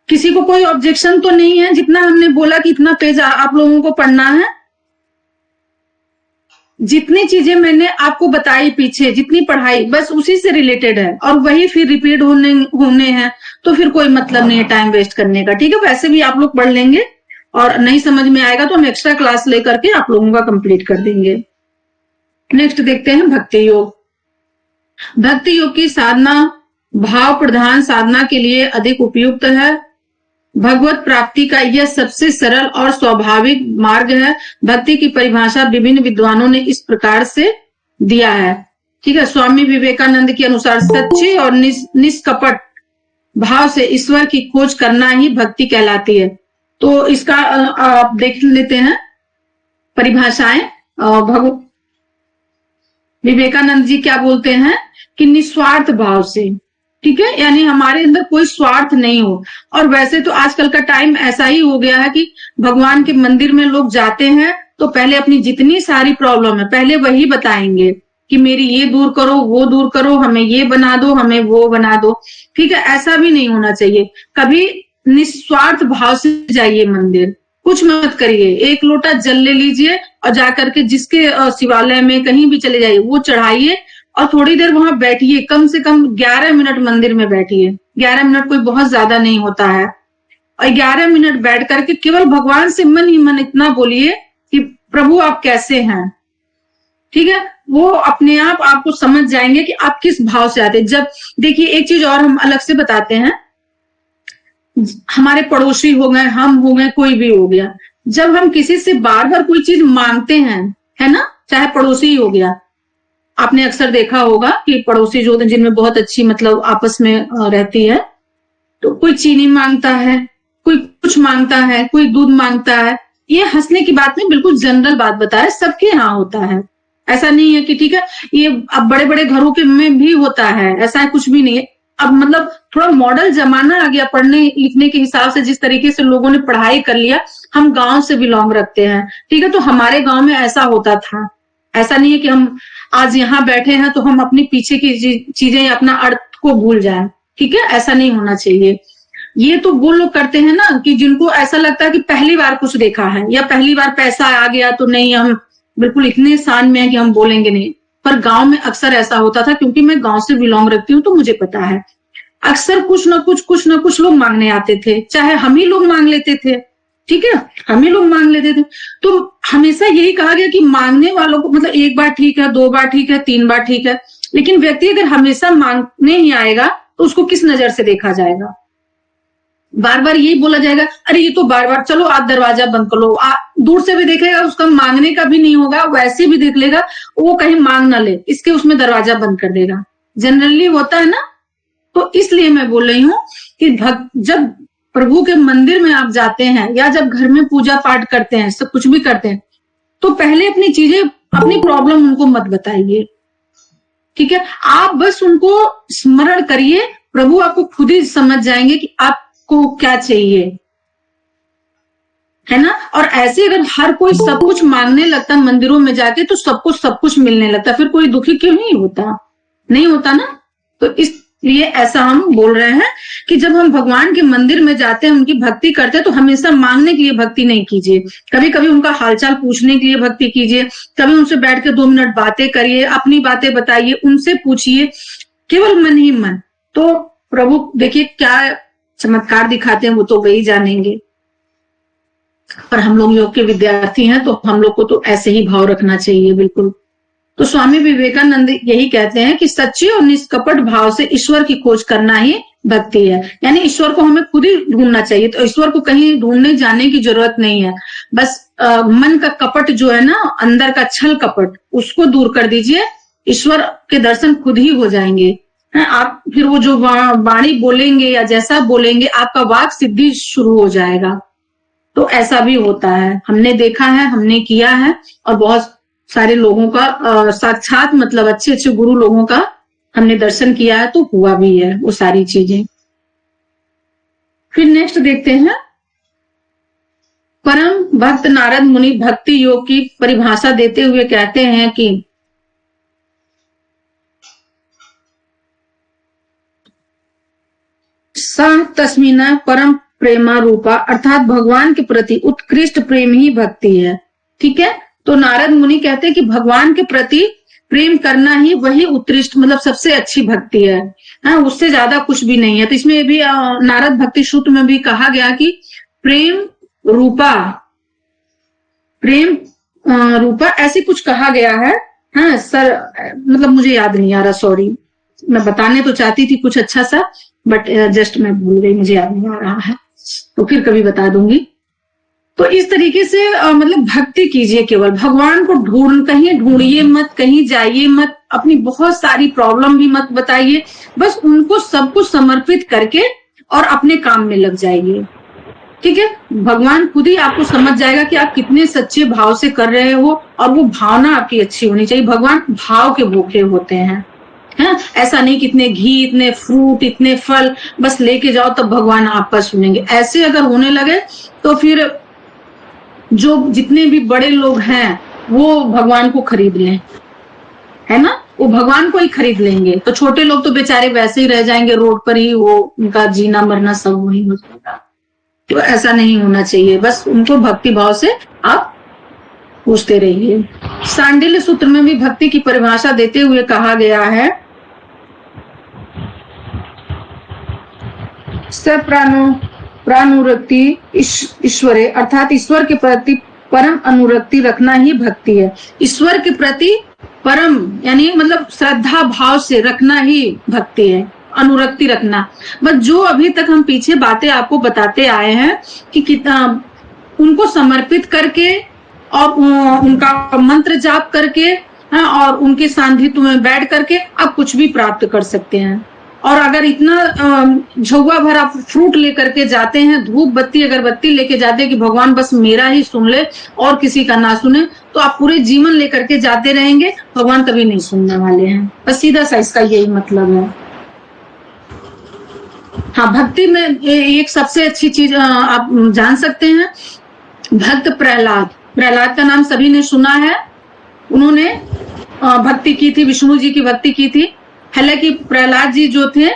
किसी को कोई ऑब्जेक्शन तो नहीं है? जितना हमने बोला कि इतना पेज आप लोगों को पढ़ना है, जितनी चीजें मैंने आपको बताई पीछे, जितनी पढ़ाई, बस उसी से रिलेटेड है और वही फिर रिपीट होने हैं, तो फिर कोई मतलब नहीं है टाइम वेस्ट करने का। ठीक है, वैसे भी आप लोग पढ़ लेंगे और नहीं समझ में आएगा तो हम एक्स्ट्रा क्लास लेकर के आप लोगों का कंप्लीट कर देंगे। नेक्स्ट देखते हैं भक्ति योग। भक्ति योग की साधना भाव प्रधान साधना के लिए अधिक उपयुक्त है। भगवत प्राप्ति का यह सबसे सरल और स्वाभाविक मार्ग है। भक्ति की परिभाषा विभिन्न विद्वानों ने इस प्रकार से दिया है। ठीक है, स्वामी विवेकानंद के अनुसार सच्चे और निष्कपट भाव से ईश्वर की खोज करना ही भक्ति कहलाती है। तो इसका आप देख लेते हैं परिभाषाएं। विवेकानंद जी क्या बोलते हैं कि निस्वार्थ भाव से, ठीक है, यानी हमारे अंदर कोई स्वार्थ नहीं हो। और वैसे तो आजकल का टाइम ऐसा ही हो गया है कि भगवान के मंदिर में लोग जाते हैं तो पहले अपनी जितनी सारी प्रॉब्लम है पहले वही बताएंगे कि मेरी ये दूर करो, वो दूर करो, हमें ये बना दो, हमें वो बना दो। ठीक है, ऐसा भी नहीं होना चाहिए। कभी निस्वार्थ भाव से जाइए मंदिर, कुछ मत करिए, एक लोटा जल ले लीजिए और जाकर के जिसके शिवालय में कहीं भी चले जाइए वो चढ़ाइए और थोड़ी देर वहां बैठिए। कम से कम 11 मिनट मंदिर में बैठिए। 11 मिनट कोई बहुत ज्यादा नहीं होता है। और 11 मिनट बैठ करके केवल भगवान से मन ही मन इतना बोलिए कि प्रभु आप कैसे हैं। ठीक है, वो अपने आप आपको समझ जाएंगे कि आप किस भाव से आते हैं। जब देखिए एक चीज और हम अलग से बताते हैं, हमारे पड़ोसी हो गए, हम हो गए, कोई भी हो गया, जब हम किसी से बार बार कोई चीज मांगते हैं, है ना, चाहे पड़ोसी ही हो गया, आपने अक्सर देखा होगा कि पड़ोसी जो होते हैं जिनमें बहुत अच्छी मतलब आपस में रहती है, तो कोई चीनी मांगता है, कोई कुछ मांगता है, कोई दूध मांगता है। ये हंसने की बात नहीं, बिल्कुल जनरल बात बता रहे, सबके यहाँ होता है। ऐसा नहीं है कि ठीक है ये अब बड़े बड़े घरों के में भी होता है, ऐसा है कुछ भी नहीं है। अब मतलब थोड़ा मॉडल जमाना आ गया पढ़ने लिखने के हिसाब से, जिस तरीके से लोगों ने पढ़ाई कर लिया। हम गांव से बिलोंग रखते हैं, ठीक है, तो हमारे गांव में ऐसा होता था। ऐसा नहीं है कि हम आज यहाँ बैठे हैं तो हम अपनी पीछे की चीजें या अपना अर्थ को भूल जाएं, ठीक है, ऐसा नहीं होना चाहिए। ये तो वो लोग करते हैं ना कि जिनको ऐसा लगता है कि पहली बार कुछ देखा है या पहली बार पैसा आ गया तो नहीं, हम बिल्कुल इतने शान में है कि हम बोलेंगे नहीं। पर गांव में अक्सर ऐसा होता था, क्योंकि मैं गांव से बिलोंग रखती हूँ तो मुझे पता है। अक्सर कुछ ना कुछ लोग मांगने आते थे, चाहे हम ही लोग मांग लेते थे, ठीक है, हम ही लोग मांग लेते थे। तो हमेशा यही कहा गया कि मांगने वालों को मतलब एक बार ठीक है, 2 बार ठीक है, 3 बार ठीक है, लेकिन व्यक्ति अगर हमेशा मांगने ही आएगा तो उसको किस नजर से देखा जाएगा? बार बार यही बोला जाएगा, अरे ये तो बार बार, चलो आप दरवाजा बंद कर लो। दूर से भी देखेगा, उसका मांगने का भी नहीं होगा, वैसे भी देख लेगा, वो कहीं मांग ना ले, इसके उसमें दरवाजा बंद कर देगा। जनरली होता है ना। तो इसलिए मैं बोल रही हूँ कि जब प्रभु के मंदिर में आप जाते हैं या जब घर में पूजा पाठ करते हैं, सब कुछ भी करते हैं, तो पहले अपनी चीजें, अपनी प्रॉब्लम उनको मत बताइए, ठीक है। आप बस उनको स्मरण करिए, प्रभु आपको खुद ही समझ जाएंगे कि आपको क्या चाहिए, है ना। और ऐसे अगर हर कोई सब कुछ मांगने लगता मंदिरों में जाके, तो सबको सब कुछ मिलने लगता, फिर कोई दुखी क्यों नहीं होता? नहीं होता ना। तो इसलिए ऐसा हम बोल रहे हैं कि जब हम भगवान के मंदिर में जाते हैं, उनकी भक्ति करते हैं, तो हमेशा मांगने के लिए भक्ति नहीं कीजिए। कभी कभी उनका हालचाल पूछने के लिए भक्ति कीजिए, कभी उनसे बैठ के 2 मिनट बातें करिए, अपनी बातें बताइए, उनसे पूछिए, केवल मन ही मन। तो प्रभु देखिए क्या चमत्कार दिखाते हैं, वो तो वही जानेंगे। पर हम लोग योग के विद्यार्थी हैं, तो हम लोग को तो ऐसे ही भाव रखना चाहिए, बिल्कुल। तो स्वामी विवेकानंद यही कहते हैं कि सच्चे और निष्कपट भाव से ईश्वर की खोज करना ही भक्ति है। यानी ईश्वर को हमें खुद ही ढूंढना चाहिए। तो ईश्वर को कहीं ढूंढने जाने की जरूरत नहीं है। बस मन का कपट जो है ना, अंदर का छल कपट, उसको दूर कर दीजिए, ईश्वर के दर्शन खुद ही हो जाएंगे। आप फिर वो जो वाणी बोलेंगे या जैसा बोलेंगे, आपका वाक सिद्धि शुरू हो जाएगा। तो ऐसा भी होता है, हमने देखा है, हमने किया है, और बहुत सारे लोगों का साक्षात मतलब अच्छे अच्छे गुरु लोगों का हमने दर्शन किया है, तो हुआ भी है वो सारी चीजें। फिर नेक्स्ट देखते हैं, परम भक्त नारद मुनि भक्ति योग की परिभाषा देते हुए कहते हैं कि सा तस्मीना परम प्रेमा रूपा, अर्थात भगवान के प्रति उत्कृष्ट प्रेम ही भक्ति है, ठीक है। तो नारद मुनि कहते हैं कि भगवान के प्रति प्रेम करना ही वही उत्कृष्ट मतलब सबसे अच्छी भक्ति है, उससे ज्यादा कुछ भी नहीं है। तो इसमें भी नारद भक्ति सूत्र में भी कहा गया कि प्रेम रूपा ऐसे कुछ कहा गया है। हाँ सर, मतलब मुझे याद नहीं आ रहा, सॉरी, मैं बताने तो चाहती थी कुछ अच्छा सा, बट जस्ट मैं भूल गई, मुझे याद नहीं आ रहा है, तो फिर कभी बता दूंगी। तो इस तरीके से मतलब भक्ति कीजिए, केवल भगवान को कहीं ढूंढिए मत, कहीं जाइए मत, अपनी बहुत सारी प्रॉब्लम भी मत बताइए, बस उनको सब कुछ समर्पित करके और अपने काम में लग जाइए, ठीक है। भगवान खुद ही आपको समझ जाएगा कि आप कितने सच्चे भाव से कर रहे हो, और वो भावना आपकी अच्छी होनी चाहिए। भगवान भाव के भूखे होते हैं, ऐसा नहीं कि इतने घी, इतने फ्रूट, इतने फल बस लेके जाओ तब भगवान आपका सुनेंगे। ऐसे अगर होने लगे तो फिर जो जितने भी बड़े लोग हैं वो भगवान को खरीद लें, है ना, वो भगवान को ही खरीद लेंगे। तो छोटे लोग तो बेचारे वैसे ही रह जाएंगे रोड पर ही, वो उनका जीना मरना सब वही हो जाएगा। तो ऐसा नहीं होना चाहिए, बस उनको भक्ति भाव से आप पूछते रहिए। सांडिल्य सूत्र में भी भक्ति की परिभाषा देते हुए कहा गया है, प्रानुरक्ति ईश्वरे, अर्थात ईश्वर के प्रति परम अनुरक्ति रखना ही भक्ति है। ईश्वर के प्रति परम यानी मतलब श्रद्धा भाव से रखना ही भक्ति है, अनुरक्ति रखना। बस जो अभी तक हम पीछे बातें आपको बताते आए हैं कि कितना उनको समर्पित करके और उनका मंत्र जाप करके और उनके सानिध्य में बैठ करके आप कुछ भी प्राप्त कर सकते हैं। और अगर इतना झुआ भरा फ्रूट लेकर के जाते हैं, धूप बत्ती अगरबत्ती लेके जाते हैं कि भगवान बस मेरा ही सुन ले और किसी का ना सुने, तो आप पूरे जीवन लेकर के जाते रहेंगे, भगवान कभी नहीं सुनने वाले हैं। बस सीधा सा इसका यही मतलब है। हाँ, भक्ति में एक सबसे अच्छी चीज आप जान सकते हैं, भक्त प्रहलाद। प्रहलाद का नाम सभी ने सुना है। उन्होंने भक्ति की थी, विष्णु जी की भक्ति की थी। हालांकि प्रहलाद जी जो थे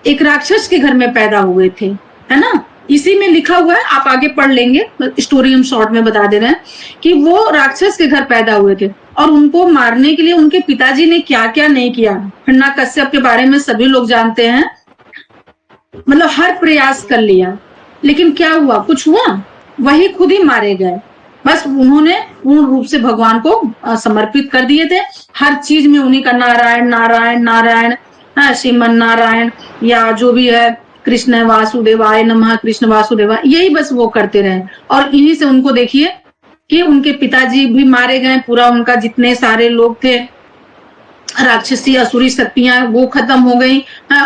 एक राक्षस के घर में पैदा हुए थे, है ना। इसी में लिखा हुआ है, आप आगे पढ़ लेंगे, स्टोरी हम शॉर्ट में बता दे रहे हैं कि वो राक्षस के घर पैदा हुए थे और उनको मारने के लिए उनके पिताजी ने क्या क्या नहीं किया। हिरण्यकश्यप के बारे में सभी लोग जानते हैं, मतलब हर प्रयास कर लिया, लेकिन क्या हुआ, कुछ हुआ, वही खुद ही मारे गए। बस उन्होंने पूर्ण रूप से भगवान को समर्पित कर दिए थे। हर चीज में उन्हीं का नारायण नारायण नारायण, श्रीमन नारायण, या जो भी है कृष्ण वासुदेवाय नमः, कृष्ण वासुदेवाय, यही बस वो करते रहे। और इन्हीं से उनको देखिए कि उनके पिताजी भी मारे गए, पूरा उनका जितने सारे लोग थे, राक्षसी असुरी शक्तियां वो खत्म हो गई,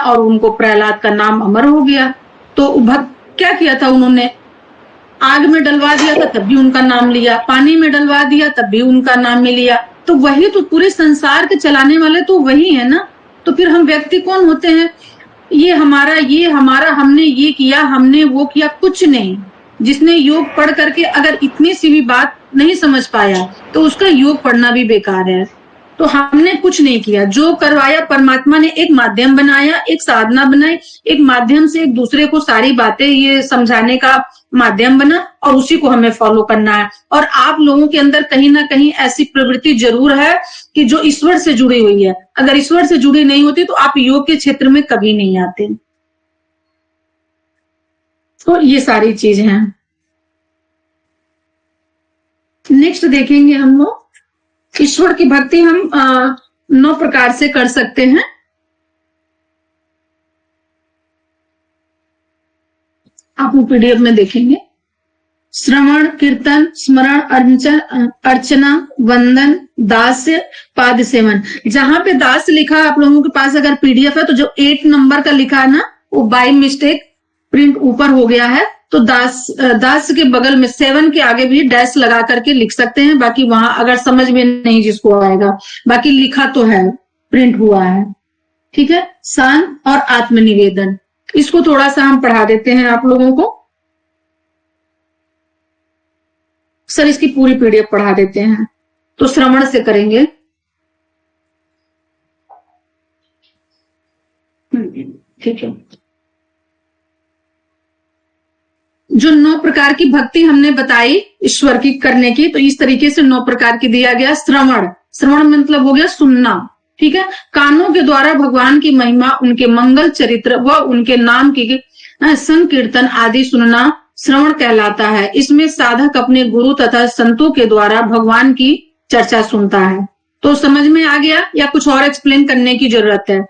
और उनको प्रहलाद का नाम अमर हो गया। तो भक्त क्या किया था उन्होंने, आग में डलवा दिया था तब भी उनका नाम लिया, पानी में डलवा दिया तब भी उनका नाम में लिया। तो वही तो पूरे संसार के चलाने वाले तो वही है ना। तो फिर हम व्यक्ति कौन होते हैं, ये हमारा हमने ये किया, हमने वो किया, कुछ नहीं। जिसने योग पढ़ करके अगर इतनी सी भी बात नहीं समझ पाया तो उसका योग पढ़ना भी बेकार है। तो हमने कुछ नहीं किया, जो करवाया परमात्मा ने एक माध्यम बनाया, एक साधना बनाई, एक माध्यम से एक दूसरे को सारी बातें ये समझाने का माध्यम बना, और उसी को हमें फॉलो करना है। और आप लोगों के अंदर कहीं ना कहीं ऐसी प्रवृत्ति जरूर है कि जो ईश्वर से जुड़ी हुई है। अगर ईश्वर से जुड़ी नहीं होती तो आप योग के क्षेत्र में कभी नहीं आते। तो ये सारी चीज हैं। नेक्स्ट देखेंगे हम लोग, ईश्वर की भक्ति हम 9 प्रकार से कर सकते हैं। आप वो पीडीएफ में देखेंगे। श्रवण, कीर्तन, स्मरण, अर्चना, वंदन, दास्य, पाद सेवन। जहां पे दास लिखा है आप लोगों के पास अगर पीडीएफ है तो जो 8 नंबर का लिखा है ना, वो बाय मिस्टेक प्रिंट ऊपर हो गया है, तो दास के बगल में 7 के आगे भी डैश लगा करके लिख सकते हैं। बाकी वहां अगर समझ में नहीं जिसको आएगा, बाकी लिखा तो है, प्रिंट हुआ है, ठीक है। सान और आत्मनिवेदन, इसको थोड़ा सा हम पढ़ा देते हैं आप लोगों को। सर इसकी पूरी पीडीएफ पढ़ा देते हैं, तो श्रवण से करेंगे। ठीक है। जो 9 प्रकार की भक्ति हमने बताई ईश्वर की करने की, तो इस तरीके से 9 प्रकार की दिया गया। श्रवण मतलब हो गया सुनना, ठीक है। कानों के द्वारा भगवान की महिमा, उनके मंगल चरित्र व उनके नाम की संकीर्तन आदि सुनना श्रवण कहलाता है। इसमें साधक अपने गुरु तथा संतों के द्वारा भगवान की चर्चा सुनता है। तो समझ में आ गया या कुछ और एक्सप्लेन करने की जरूरत है,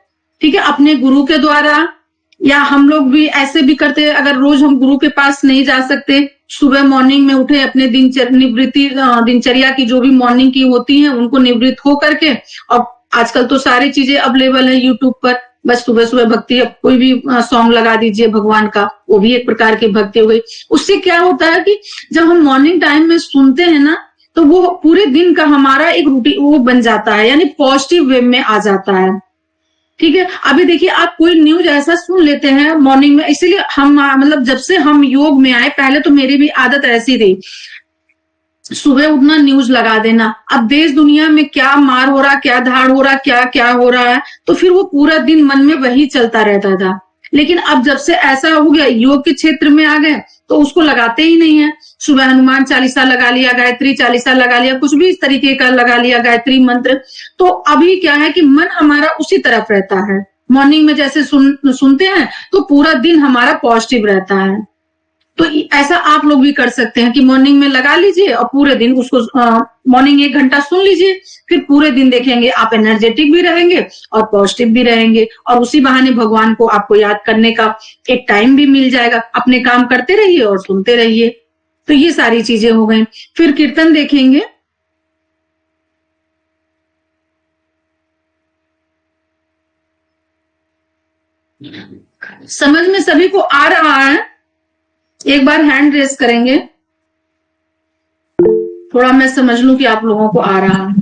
ठीक है। अपने गुरु के द्वारा, या हम लोग भी ऐसे भी करते हैं, अगर रोज हम गुरु के पास नहीं जा सकते, सुबह मॉर्निंग में उठे, अपने दिनचर्या की जो भी मॉर्निंग की होती है उनको निवृत्त हो करके, और आजकल तो सारी चीजें अवेलेबल है यूट्यूब पर, बस सुबह सुबह भक्ति, कोई भी सॉन्ग लगा दीजिए भगवान का, वो भी एक प्रकार की भक्ति हो गई। उससे क्या होता है कि जब हम मॉर्निंग टाइम में सुनते हैं ना, तो वो पूरे दिन का हमारा एक रूटीन वो बन जाता है, यानी पॉजिटिव वे में आ जाता है, ठीक है। अभी देखिए आप कोई न्यूज ऐसा सुन लेते हैं मॉर्निंग में, इसीलिए हम मतलब जब से हम योग में आए, पहले तो मेरी भी आदत ऐसी थी, सुबह उठना न्यूज लगा देना। अब देश दुनिया में क्या मार हो रहा, क्या धाड़ हो रहा, क्या क्या हो रहा है, तो फिर वो पूरा दिन मन में वही चलता रहता था। लेकिन अब जब से ऐसा हो गया, योग के क्षेत्र में आ गए, तो उसको लगाते ही नहीं है। सुबह हनुमान चालीसा लगा लिया, गायत्री चालीसा लगा लिया, कुछ भी इस तरीके का लगा लिया, गायत्री मंत्र। तो अभी क्या है कि मन हमारा उसी तरफ रहता है। मॉर्निंग में जैसे सुनते हैं तो पूरा दिन हमारा पॉजिटिव रहता है। तो ऐसा आप लोग भी कर सकते हैं कि मॉर्निंग में लगा लीजिए और पूरे दिन उसको मॉर्निंग 1 घंटा सुन लीजिए, फिर पूरे दिन देखेंगे आप एनर्जेटिक भी रहेंगे और पॉजिटिव भी रहेंगे, और उसी बहाने भगवान को आपको याद करने का एक टाइम भी मिल जाएगा। अपने काम करते रहिए और सुनते रहिए। तो ये सारी चीजें हो गई। फिर कीर्तन देखेंगे। समझ में सभी को आ रहा है? एक बार हैंड रेस करेंगे, थोड़ा मैं समझ लूं कि आप लोगों को आ रहा है।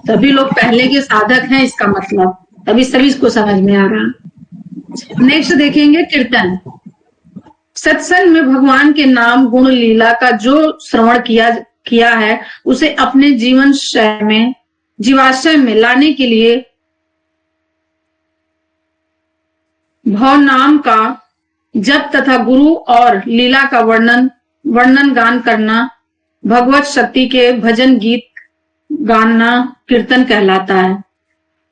सभी लोग पहले के साधक हैं, इसका मतलब अभी सभी को समझ में आ रहा है। नेक्स्ट देखेंगे कीर्तन। सत्संग में भगवान के नाम गुण लीला का जो श्रवण किया है उसे अपने जीवन शैली में, जीवाशय में लाने के लिए भव नाम का जप तथा गुरु और लीला का वर्णन गान करना, भगवत शक्ति के भजन गीत गाना कीर्तन कहलाता है।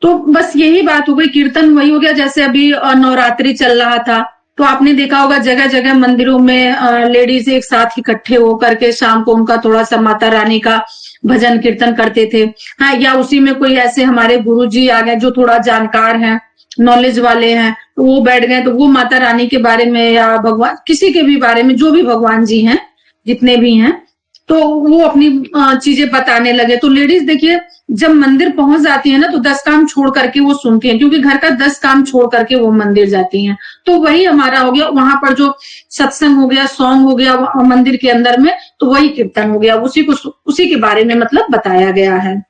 तो बस यही बात हो गई। कीर्तन वही हो गया जैसे अभी नवरात्रि चल रहा था, तो आपने देखा होगा जगह जगह मंदिरों में लेडीज एक साथ इकट्ठे होकर के शाम को उनका थोड़ा सा माता रानी का भजन कीर्तन करते थे। हाँ, या उसी में कोई ऐसे हमारे गुरुजी आ गए जो थोड़ा जानकार हैं, नॉलेज वाले हैं, तो वो बैठ गए, तो वो माता रानी के बारे में या भगवान किसी के भी बारे में, जो भी भगवान जी हैं जितने भी हैं, तो वो अपनी चीजें बताने लगे। तो लेडीज देखिए जब मंदिर पहुंच जाती है ना तो 10 काम छोड़ करके वो सुनती हैं, क्योंकि घर का 10 काम छोड़ करके वो मंदिर जाती हैं। तो वही हमारा हो गया, वहां पर जो सत्संग हो गया, सॉन्ग हो गया मंदिर के अंदर में, तो वही कीर्तन हो गया, उसी के बारे में मतलब बताया गया है।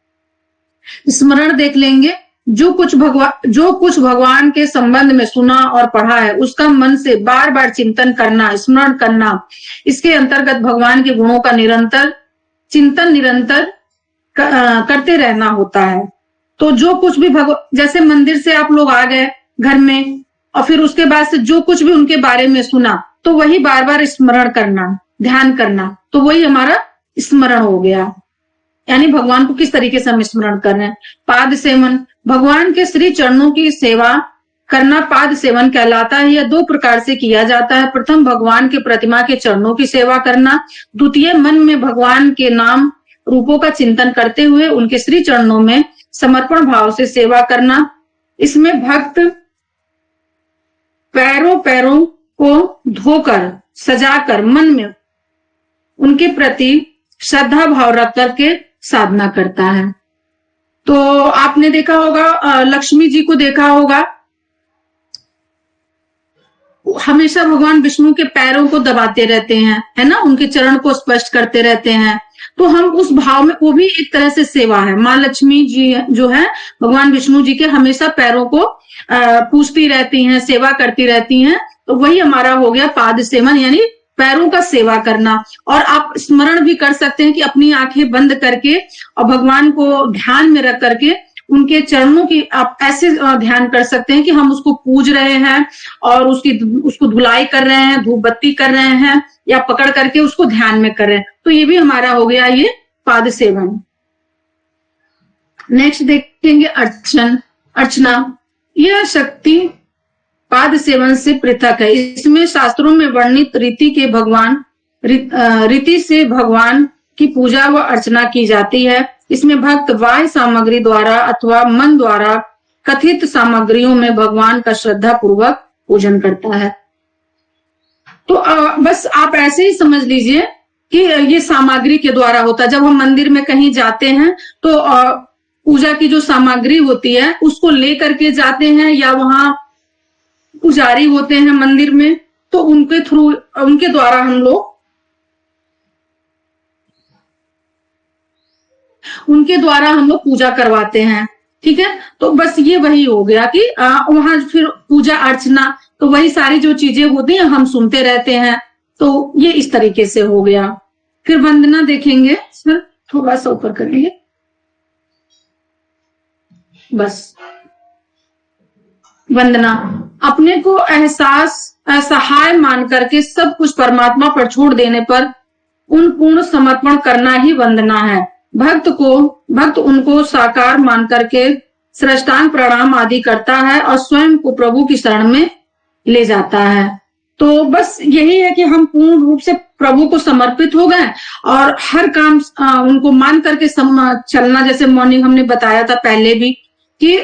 स्मरण देख लेंगे। जो कुछ भगवान के संबंध में सुना और पढ़ा है उसका मन से बार बार चिंतन करना, स्मरण करना, इसके अंतर्गत भगवान के गुणों का निरंतर करते रहना होता है। तो जो कुछ भी जैसे मंदिर से आप लोग आ गए घर में और फिर उसके बाद से जो कुछ भी उनके बारे में सुना तो वही बार बार स्मरण करना, ध्यान करना, तो वही हमारा स्मरण हो गया। यानी भगवान को किस तरीके से हम स्मरण कर रहे हैं। पाद सेवन, भगवान के श्री चरणों की सेवा करना पाद सेवन कहलाता है। यह 2 प्रकार से किया जाता है। प्रथम भगवान के प्रतिमा के चरणों की सेवा करना, द्वितीय मन में भगवान के नाम रूपों का चिंतन करते हुए उनके श्री चरणों में समर्पण भाव से सेवा करना। इसमें भक्त पैरों को धोकर सजाकर मन में उनके प्रति श्रद्धा भाव रख करके साधना करता है। तो आपने देखा होगा लक्ष्मी जी को देखा होगा, हमेशा भगवान विष्णु के पैरों को दबाते रहते हैं, है ना, उनके चरण को स्पर्श करते रहते हैं। तो हम उस भाव में, वो भी एक तरह से सेवा है। माँ लक्ष्मी जी जो है भगवान विष्णु जी के हमेशा पैरों को पूजती रहती हैं, सेवा करती रहती हैं। तो वही हमारा हो गया पाद सेवन, यानी पैरों का सेवा करना। और आप स्मरण भी कर सकते हैं कि अपनी आंखें बंद करके और भगवान को ध्यान में रख करके उनके चरणों की आप ऐसे ध्यान कर सकते हैं कि हम उसको पूज रहे हैं और उसको धुलाई कर रहे हैं, धूप बत्ती कर रहे हैं, या पकड़ करके उसको ध्यान में कर रहे हैं। तो ये भी हमारा हो गया ये पाद सेवन। नेक्स्ट देखेंगे अर्चना। यह शक्ति पाद सेवन से पृथक है। इसमें शास्त्रों में वर्णित रीति से भगवान की पूजा व अर्चना की जाती है। इसमें भक्त बाह्य सामग्री द्वारा अथवा मन द्वारा कथित सामग्रियों में भगवान का श्रद्धा पूर्वक पूजन करता है। तो बस आप ऐसे ही समझ लीजिए कि ये सामग्री के द्वारा होता है। जब हम मंदिर में कहीं जाते हैं तो पूजा की जो सामग्री होती है उसको लेकर के जाते हैं, या वहां पुजारी होते हैं मंदिर में, तो उनके द्वारा हम लोग पूजा करवाते हैं। ठीक है, तो बस ये वही हो गया कि वहां फिर पूजा अर्चना, तो वही सारी जो चीजें होती हैं हम सुनते रहते हैं। तो ये इस तरीके से हो गया। फिर वंदना देखेंगे, सर थोड़ा सा ऊपर करेंगे, बस। वंदना, अपने को असहाय मान करके सब कुछ परमात्मा पर छोड़ देने पर उन पूर्ण समर्पण करना ही वंदना है। भक्त उनको साकार मान करके साष्टांग प्रणाम आदि करता है और स्वयं को प्रभु की शरण में ले जाता है। तो बस यही है कि हम पूर्ण रूप से प्रभु को समर्पित हो गए और हर काम उनको मान करके चलना। जैसे मॉर्निंग हमने बताया था पहले भी कि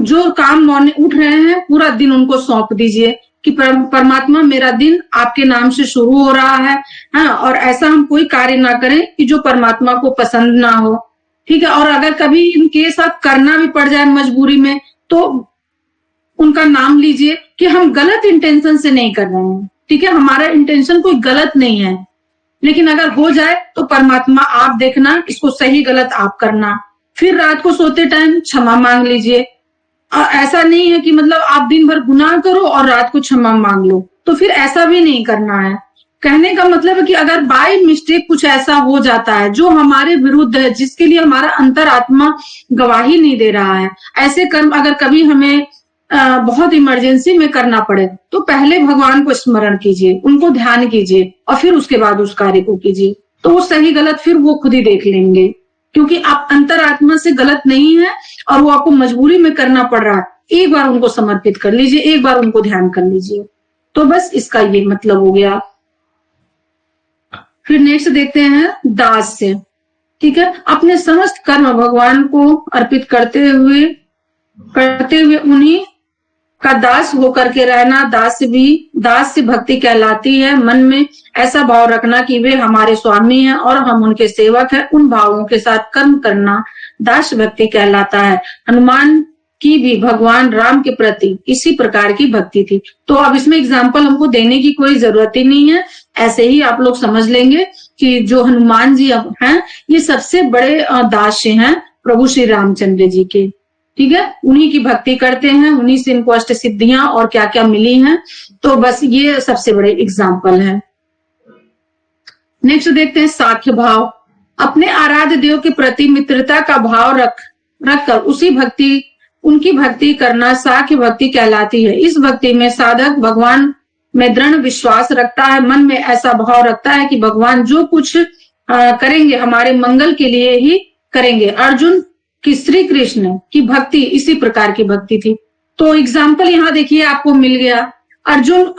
जो काम मॉर्निंग उठ रहे हैं पूरा दिन उनको सौंप दीजिए कि परमात्मा मेरा दिन आपके नाम से शुरू हो रहा है। हाँ, और ऐसा हम कोई कार्य ना करें कि जो परमात्मा को पसंद ना हो। ठीक है, और अगर कभी इनके साथ करना भी पड़ जाए मजबूरी में, तो उनका नाम लीजिए कि हम गलत इंटेंशन से नहीं कर रहे हैं, ठीक है, हमारा इंटेंशन कोई गलत नहीं है, लेकिन अगर हो जाए तो परमात्मा आप देखना, इसको सही गलत आप करना। फिर रात को सोते टाइम क्षमा मांग लीजिए। ऐसा नहीं है कि मतलब आप दिन भर गुनाह करो और रात को क्षमा मांग लो, तो फिर ऐसा भी नहीं करना है। कहने का मतलब है कि अगर बाय मिस्टेक कुछ ऐसा हो जाता है जो हमारे विरुद्ध है, जिसके लिए हमारा अंतरात्मा गवाही नहीं दे रहा है, ऐसे कर्म अगर कभी हमें बहुत इमरजेंसी में करना पड़े, तो पहले भगवान को स्मरण कीजिए, उनको ध्यान कीजिए और फिर उसके बाद उस कार्य को कीजिए। तो वो सही गलत फिर वो खुद ही देख लेंगे, क्योंकि आप अंतरात्मा से गलत नहीं है और वो आपको मजबूरी में करना पड़ रहा है। एक बार उनको समर्पित कर लीजिए, एक बार उनको ध्यान कर लीजिए। तो बस इसका ये मतलब हो गया। फिर नेक्स्ट देखते हैं दास से, ठीक है। अपने समस्त कर्म भगवान को अर्पित करते हुए उन्हीं का दास होकर के रहना, दास से भक्ति कहलाती है। मन में ऐसा भाव रखना कि वे हमारे स्वामी हैं और हम उनके सेवक हैं, उन भावों के साथ कर्म करना दास भक्ति कहलाता है। हनुमान की भी भगवान राम के प्रति इसी प्रकार की भक्ति थी। तो अब इसमें एग्जाम्पल हमको देने की कोई जरूरत ही नहीं है, ऐसे ही आप लोग समझ लेंगे कि जो हनुमान जी हैं ये सबसे बड़े दास हैं प्रभु श्री रामचंद्र जी के, ठीक है। उन्हीं की भक्ति करते हैं, उन्हीं से इनको अष्ट सिद्धियां और क्या क्या मिली हैं। तो बस ये सबसे बड़े एग्जाम्पल हैं। नेक्स्ट देखते हैं साख्य भाव। अपने आराध्य देव के प्रति मित्रता का भाव रखकर उनकी भक्ति करना साख्य भक्ति कहलाती है। इस भक्ति में साधक भगवान में दृढ़ विश्वास रखता है, मन में ऐसा भाव रखता है कि भगवान जो कुछ करेंगे हमारे मंगल के लिए ही करेंगे। अर्जुन कि श्री कृष्ण की भक्ति इसी प्रकार की भक्ति थी। तो एग्जाम्पल यहाँ देखिए आपको मिल गया। अर्जुन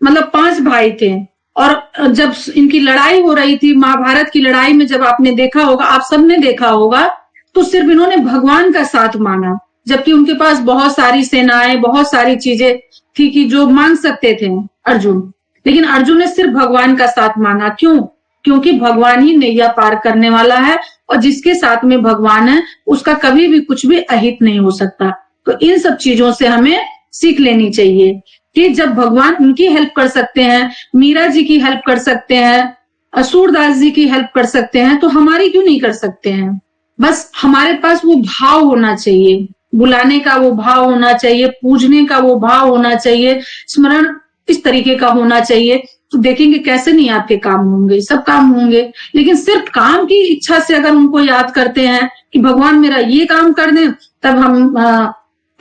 मतलब 5 भाई थे और जब इनकी लड़ाई हो रही थी, महाभारत की लड़ाई में जब आपने देखा होगा, आप सबने देखा होगा, तो सिर्फ इन्होंने भगवान का साथ मांगा, जबकि उनके पास बहुत सारी सेनाएं, बहुत सारी चीजें थी कि जो मांग सकते थे अर्जुन, लेकिन अर्जुन ने सिर्फ भगवान का साथ मांगा। क्यों? क्योंकि भगवान ही नैया पार करने वाला है और जिसके साथ में भगवान है उसका कभी भी कुछ भी अहित नहीं हो सकता। तो इन सब चीजों से हमें सीख लेनी चाहिए कि जब भगवान उनकी हेल्प कर सकते हैं, मीरा जी की हेल्प कर सकते हैं, सूरदास जी की हेल्प कर सकते हैं, तो हमारी क्यों नहीं कर सकते हैं। बस हमारे पास वो भाव होना चाहिए, बुलाने का वो भाव होना चाहिए, पूजने का वो भाव होना चाहिए, स्मरण इस तरीके का होना चाहिए। तो देखेंगे कैसे नहीं आपके काम होंगे, सब काम होंगे। लेकिन सिर्फ काम की इच्छा से अगर उनको याद करते हैं कि भगवान मेरा ये काम कर दे, तब हम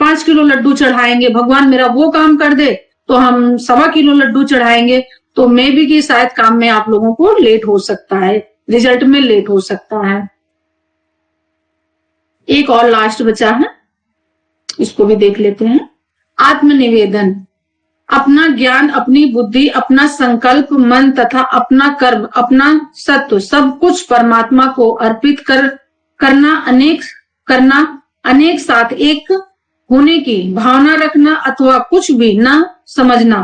5 किलो लड्डू चढ़ाएंगे, भगवान मेरा वो काम कर दे तो हम 1.25 किलो लड्डू चढ़ाएंगे, तो मे भी कि शायद काम में आप लोगों को लेट हो सकता है, रिजल्ट में लेट हो सकता है। एक और लास्ट बचा है, इसको भी देख लेते हैं। आत्मनिवेदन। अपना ज्ञान, अपनी बुद्धि, अपना संकल्प, मन तथा अपना कर्म, अपना सत्व सब कुछ परमात्मा को अर्पित करना अनेक साथ एक होने की भावना रखना अथवा कुछ भी न समझना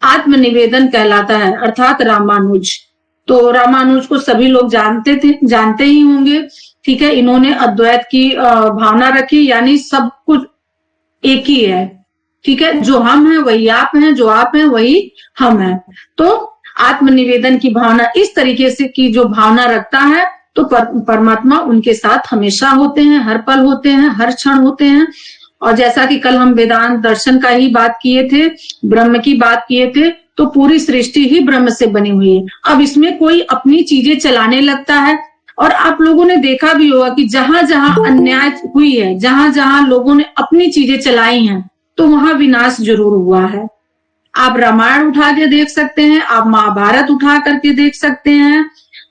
आत्मनिवेदन कहलाता है, अर्थात रामानुज। तो रामानुज को सभी लोग जानते ही होंगे, ठीक है। इन्होंने अद्वैत की भावना रखी, यानी सब कुछ एक ही है, ठीक है। जो हम हैं वही आप हैं, जो आप हैं वही हम हैं। तो आत्मनिवेदन की भावना इस तरीके से की जो भावना रखता है, तो परमात्मा उनके साथ हमेशा होते हैं, हर पल होते हैं, हर क्षण होते हैं। और जैसा कि कल हम वेदांत दर्शन का ही बात किए थे, ब्रह्म की बात किए थे, तो पूरी सृष्टि ही ब्रह्म से बनी हुई है। अब इसमें कोई अपनी चीजें चलाने लगता है, और आप लोगों ने देखा भी होगा कि जहां जहां अन्याय हुई है, जहां जहां लोगों ने अपनी चीजें चलाई हैं, तो वहां विनाश जरूर हुआ है। आप रामायण उठा के देख सकते हैं, आप महाभारत उठा करके देख सकते हैं,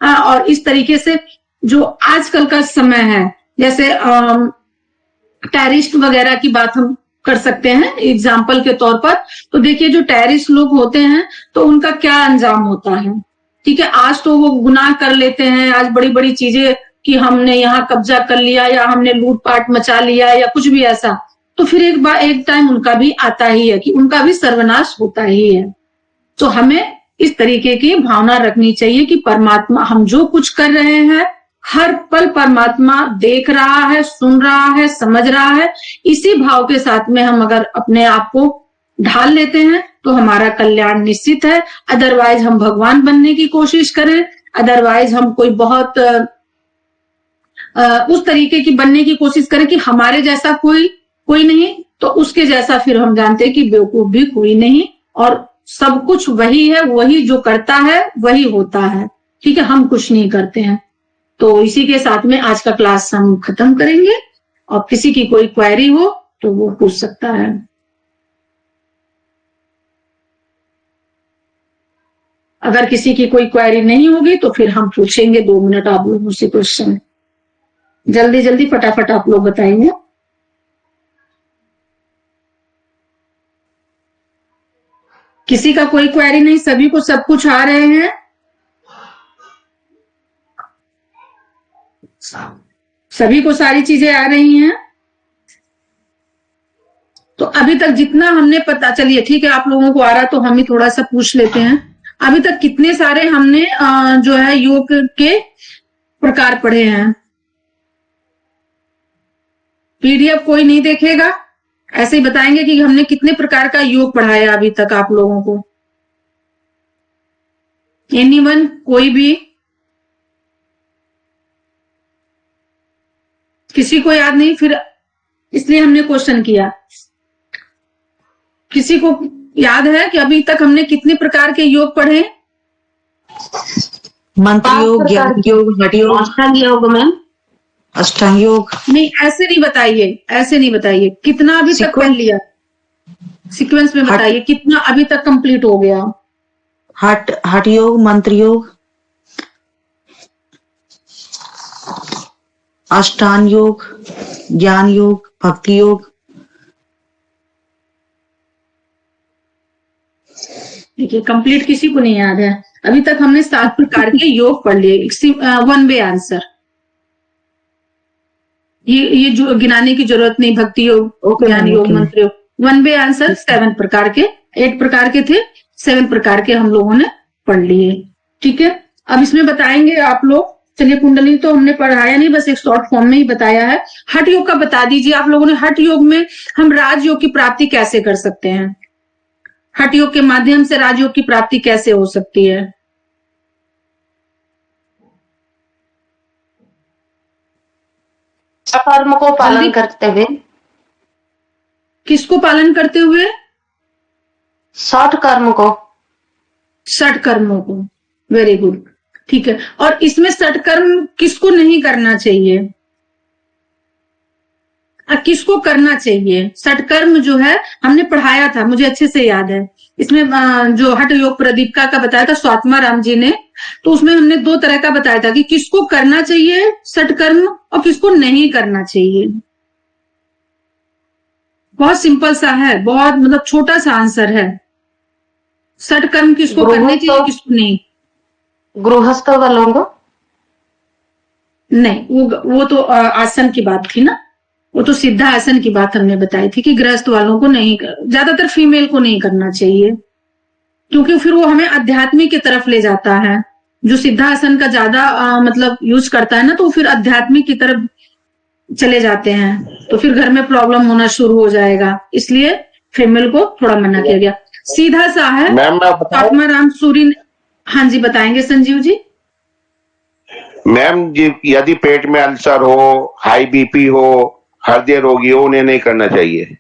और इस तरीके से जो आजकल का समय है, जैसे टेररिस्ट वगैरह की बात हम कर सकते हैं एग्जाम्पल के तौर पर। तो देखिए जो टेररिस्ट लोग होते हैं तो उनका क्या अंजाम होता है, ठीक है। आज तो वो गुनाह कर लेते हैं, आज बड़ी बड़ी चीजें कि हमने यहाँ कब्जा कर लिया या हमने लूटपाट मचा लिया या कुछ भी ऐसा, तो फिर एक टाइम उनका भी आता ही है कि उनका भी सर्वनाश होता ही है। तो हमें इस तरीके की भावना रखनी चाहिए कि परमात्मा हम जो कुछ कर रहे हैं हर पल परमात्मा देख रहा है, सुन रहा है, समझ रहा है। इसी भाव के साथ में हम अगर अपने आप को ढाल लेते हैं तो हमारा कल्याण निश्चित है। अदरवाइज हम भगवान बनने की कोशिश करें, अदरवाइज हम कोई बहुत उस तरीके की बनने की कोशिश करें कि हमारे जैसा कोई नहीं, तो उसके जैसा फिर हम जानते हैं कि बेवकूफ भी कोई नहीं, और सब कुछ वही है, वही जो करता है वही होता है। ठीक है, हम कुछ नहीं करते हैं। तो इसी के साथ में आज का क्लास हम खत्म करेंगे, और किसी की कोई क्वेरी हो तो वो पूछ सकता है। अगर किसी की कोई क्वेरी नहीं होगी तो फिर हम पूछेंगे 2 मिनट आप लोगों से क्वेश्चन। जल्दी जल्दी फटाफट आप लोग बताएंगे। किसी का कोई क्वेरी नहीं, सभी को सब कुछ आ रहे हैं। सभी को सारी चीजें आ रही हैं। तो अभी तक जितना हमने पता, चलिए ठीक है, आप लोगों को आ रहा तो हम ही थोड़ा सा पूछ लेते हैं। अभी तक कितने सारे हमने जो है योग के प्रकार पढ़े हैं? पीडीएफ कोई नहीं देखेगा, ऐसे ही बताएंगे कि हमने कितने प्रकार का योग पढ़ाया अभी तक आप लोगों को। एनीवन, कोई भी? किसी को याद नहीं, फिर इसलिए हमने क्वेश्चन किया। किसी को याद है कि अभी तक हमने कितने प्रकार के योग पढ़े? मंत्र योग, ज्ञान योग, हठ योग, अष्टांग योग मैम। अष्टांग योग। नहीं, ऐसे नहीं बताइए, ऐसे नहीं बताइए। कितना अभी तक पढ़ लिया? सीक्वेंस में बताइए कितना अभी तक कंप्लीट हो गया। हठ योग, मंत्र योग, अष्टांग योग, ज्ञान योग, भक्ति योग। देखिए, कंप्लीट किसी को नहीं याद है। अभी तक हमने 7 प्रकार के योग पढ़ लिए। 1 वे आंसर, ये जो गिनाने की जरूरत नहीं। भक्ति योग, ज्ञान योग, मंत्र योग, 1 वे आंसर 7 प्रकार के, 8 प्रकार के थे, 7 प्रकार के हम लोगों ने पढ़ लिए। ठीक है, अब इसमें बताएंगे आप लोग। चलिए, कुंडली तो हमने पढ़ाया नहीं, बस एक शॉर्ट फॉर्म में ही बताया है। हठ योग का बता दीजिए आप लोगों ने। हठ योग में हम राजयोग की प्राप्ति कैसे कर सकते हैं? हठ योग के माध्यम से राजयोग की प्राप्ति कैसे हो सकती है? कर्म को पालन करते हुए। किसको पालन करते हुए? 60 कर्म को। 60 कर्मों को। वेरी गुड, ठीक है। और इसमें 60 कर्म किसको नहीं करना चाहिए? किसको करना चाहिए? 60 कर्म जो है हमने पढ़ाया था, मुझे अच्छे से याद है। इसमें जो हठ योग प्रदीपिका का बताया था स्वात्मा राम जी ने, तो उसमें हमने 2 तरह का बताया था कि किसको करना चाहिए 60 कर्म और किसको नहीं करना चाहिए। बहुत सिंपल सा है, बहुत मतलब छोटा सा आंसर है। 60 कर्म किसको करने चाहिए, किसको नहीं? गृहस्थ वालों को नहीं, वो तो आसन की बात थी ना, वो तो सिद्धा आसन की बात हमने बताई थी कि गृहस्थ वालों को नहीं, ज्यादातर फीमेल को नहीं करना चाहिए, क्योंकि फिर वो हमें आध्यात्मिक की तरफ ले जाता है। जो सिद्धासन का ज्यादा मतलब यूज करता है ना, तो फिर आध्यात्मिक की तरफ चले जाते हैं, तो फिर घर में प्रॉब्लम होना शुरू हो जाएगा। इसलिए फीमेल को थोड़ा मना किया गया। सीधा सा है। मैम आत्मा राम सूरी। हाँ जी, बताएंगे संजीव जी। मैम जी, यदि पेट में अल्सर हो, हाई बीपी हो, हृदय रोगी हो, उन्हें नहीं करना चाहिए।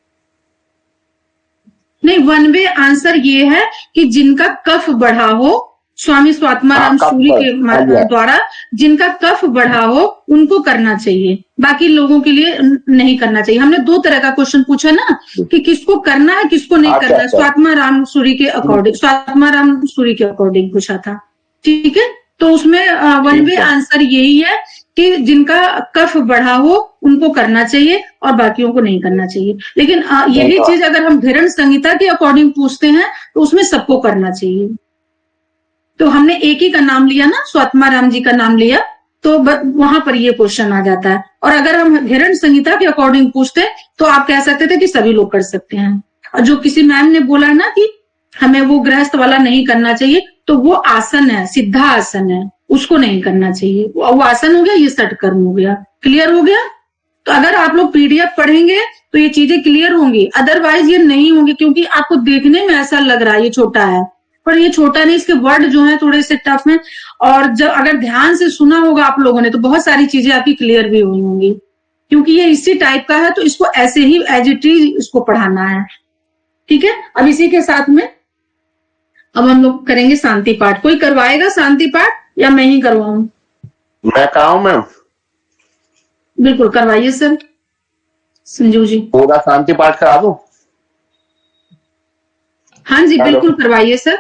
नहीं, 1 वे आंसर ये है कि जिनका कफ बढ़ा हो, स्वामी स्वात्माराम सूरी के द्वारा जिनका कफ बढ़ा हो उनको करना चाहिए, बाकी लोगों के लिए नहीं करना चाहिए। हमने 2 तरह का क्वेश्चन पूछा ना कि किसको करना है, किसको नहीं करना है। स्वात्माराम सूरी के अकॉर्डिंग, स्वात्माराम सूरी के अकॉर्डिंग पूछा था। ठीक है, तो उसमें 1 वे आंसर यही है कि जिनका कफ बढ़ा हो उनको करना चाहिए और बाकियों को नहीं करना चाहिए। लेकिन यही चीज अगर हम घृण संहिता के अकॉर्डिंग पूछते हैं तो उसमें सबको करना चाहिए। तो हमने एक ही का नाम लिया ना, स्वात्माराम जी का नाम लिया, तो वहां पर ये क्वेश्चन आ जाता है। और अगर हम घृण संहिता के अकॉर्डिंग पूछते तो आप कह सकते थे कि सभी लोग कर सकते हैं। और जो किसी मैम ने बोला ना कि हमें वो गृहस्थ वाला नहीं करना चाहिए, तो वो आसन है, सिद्धा आसन है, उसको नहीं करना चाहिए। वो आसन हो गया, ये षटकर्म हो गया। क्लियर हो गया? तो अगर आप लोग पीडीएफ पढ़ेंगे तो ये चीजें क्लियर होंगी, अदरवाइज ये नहीं होंगी, क्योंकि आपको देखने में ऐसा लग रहा है ये छोटा है, पर ये छोटा नहीं, इसके वर्ड जो है थोड़े से टफ हैं। और जब अगर ध्यान से सुना होगा आप लोगों ने तो बहुत सारी चीजें आपकी क्लियर भी हुई होंगी, क्योंकि ये इसी टाइप का है, तो इसको ऐसे ही एज इट इज इसको पढ़ाना है। ठीक है, अब इसी के साथ में अब हम लोग करेंगे शांति पाठ। कोई करवाएगा शांति पाठ या मैं ही करवाऊं? मैं कहा हूं मैम? बिल्कुल करवाइए सर, संजू जी। पूरा शांति पाठ करा दूं? हाँ जी हेलो। बिल्कुल करवाइए सर।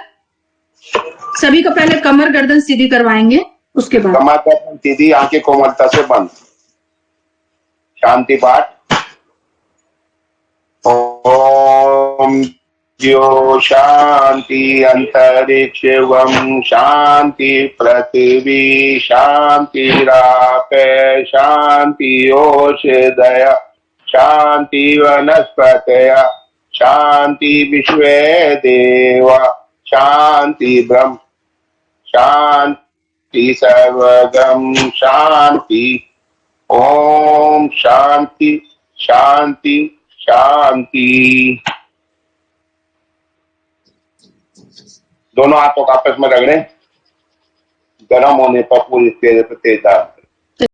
सभी को पहले कमर गर्दन सीधी करवाएंगे, उसके बाद कमर गर्दन सीधी, आंखें कोमलता से बंद। शांति पाठ। ओम ज्यो शांति अंतरिक्षवम शांति पृथ्वी शांति राप शांति ओषधय शांति वनस्पतय शांति विश्वे देव शांति ब्रह्म शांति सर्वगम शांति। ओम शांति शांति शांति। दोनों हाथों को आपस में रगड़ें, गर्म होने पर पूरी तेज पे तेज डाल।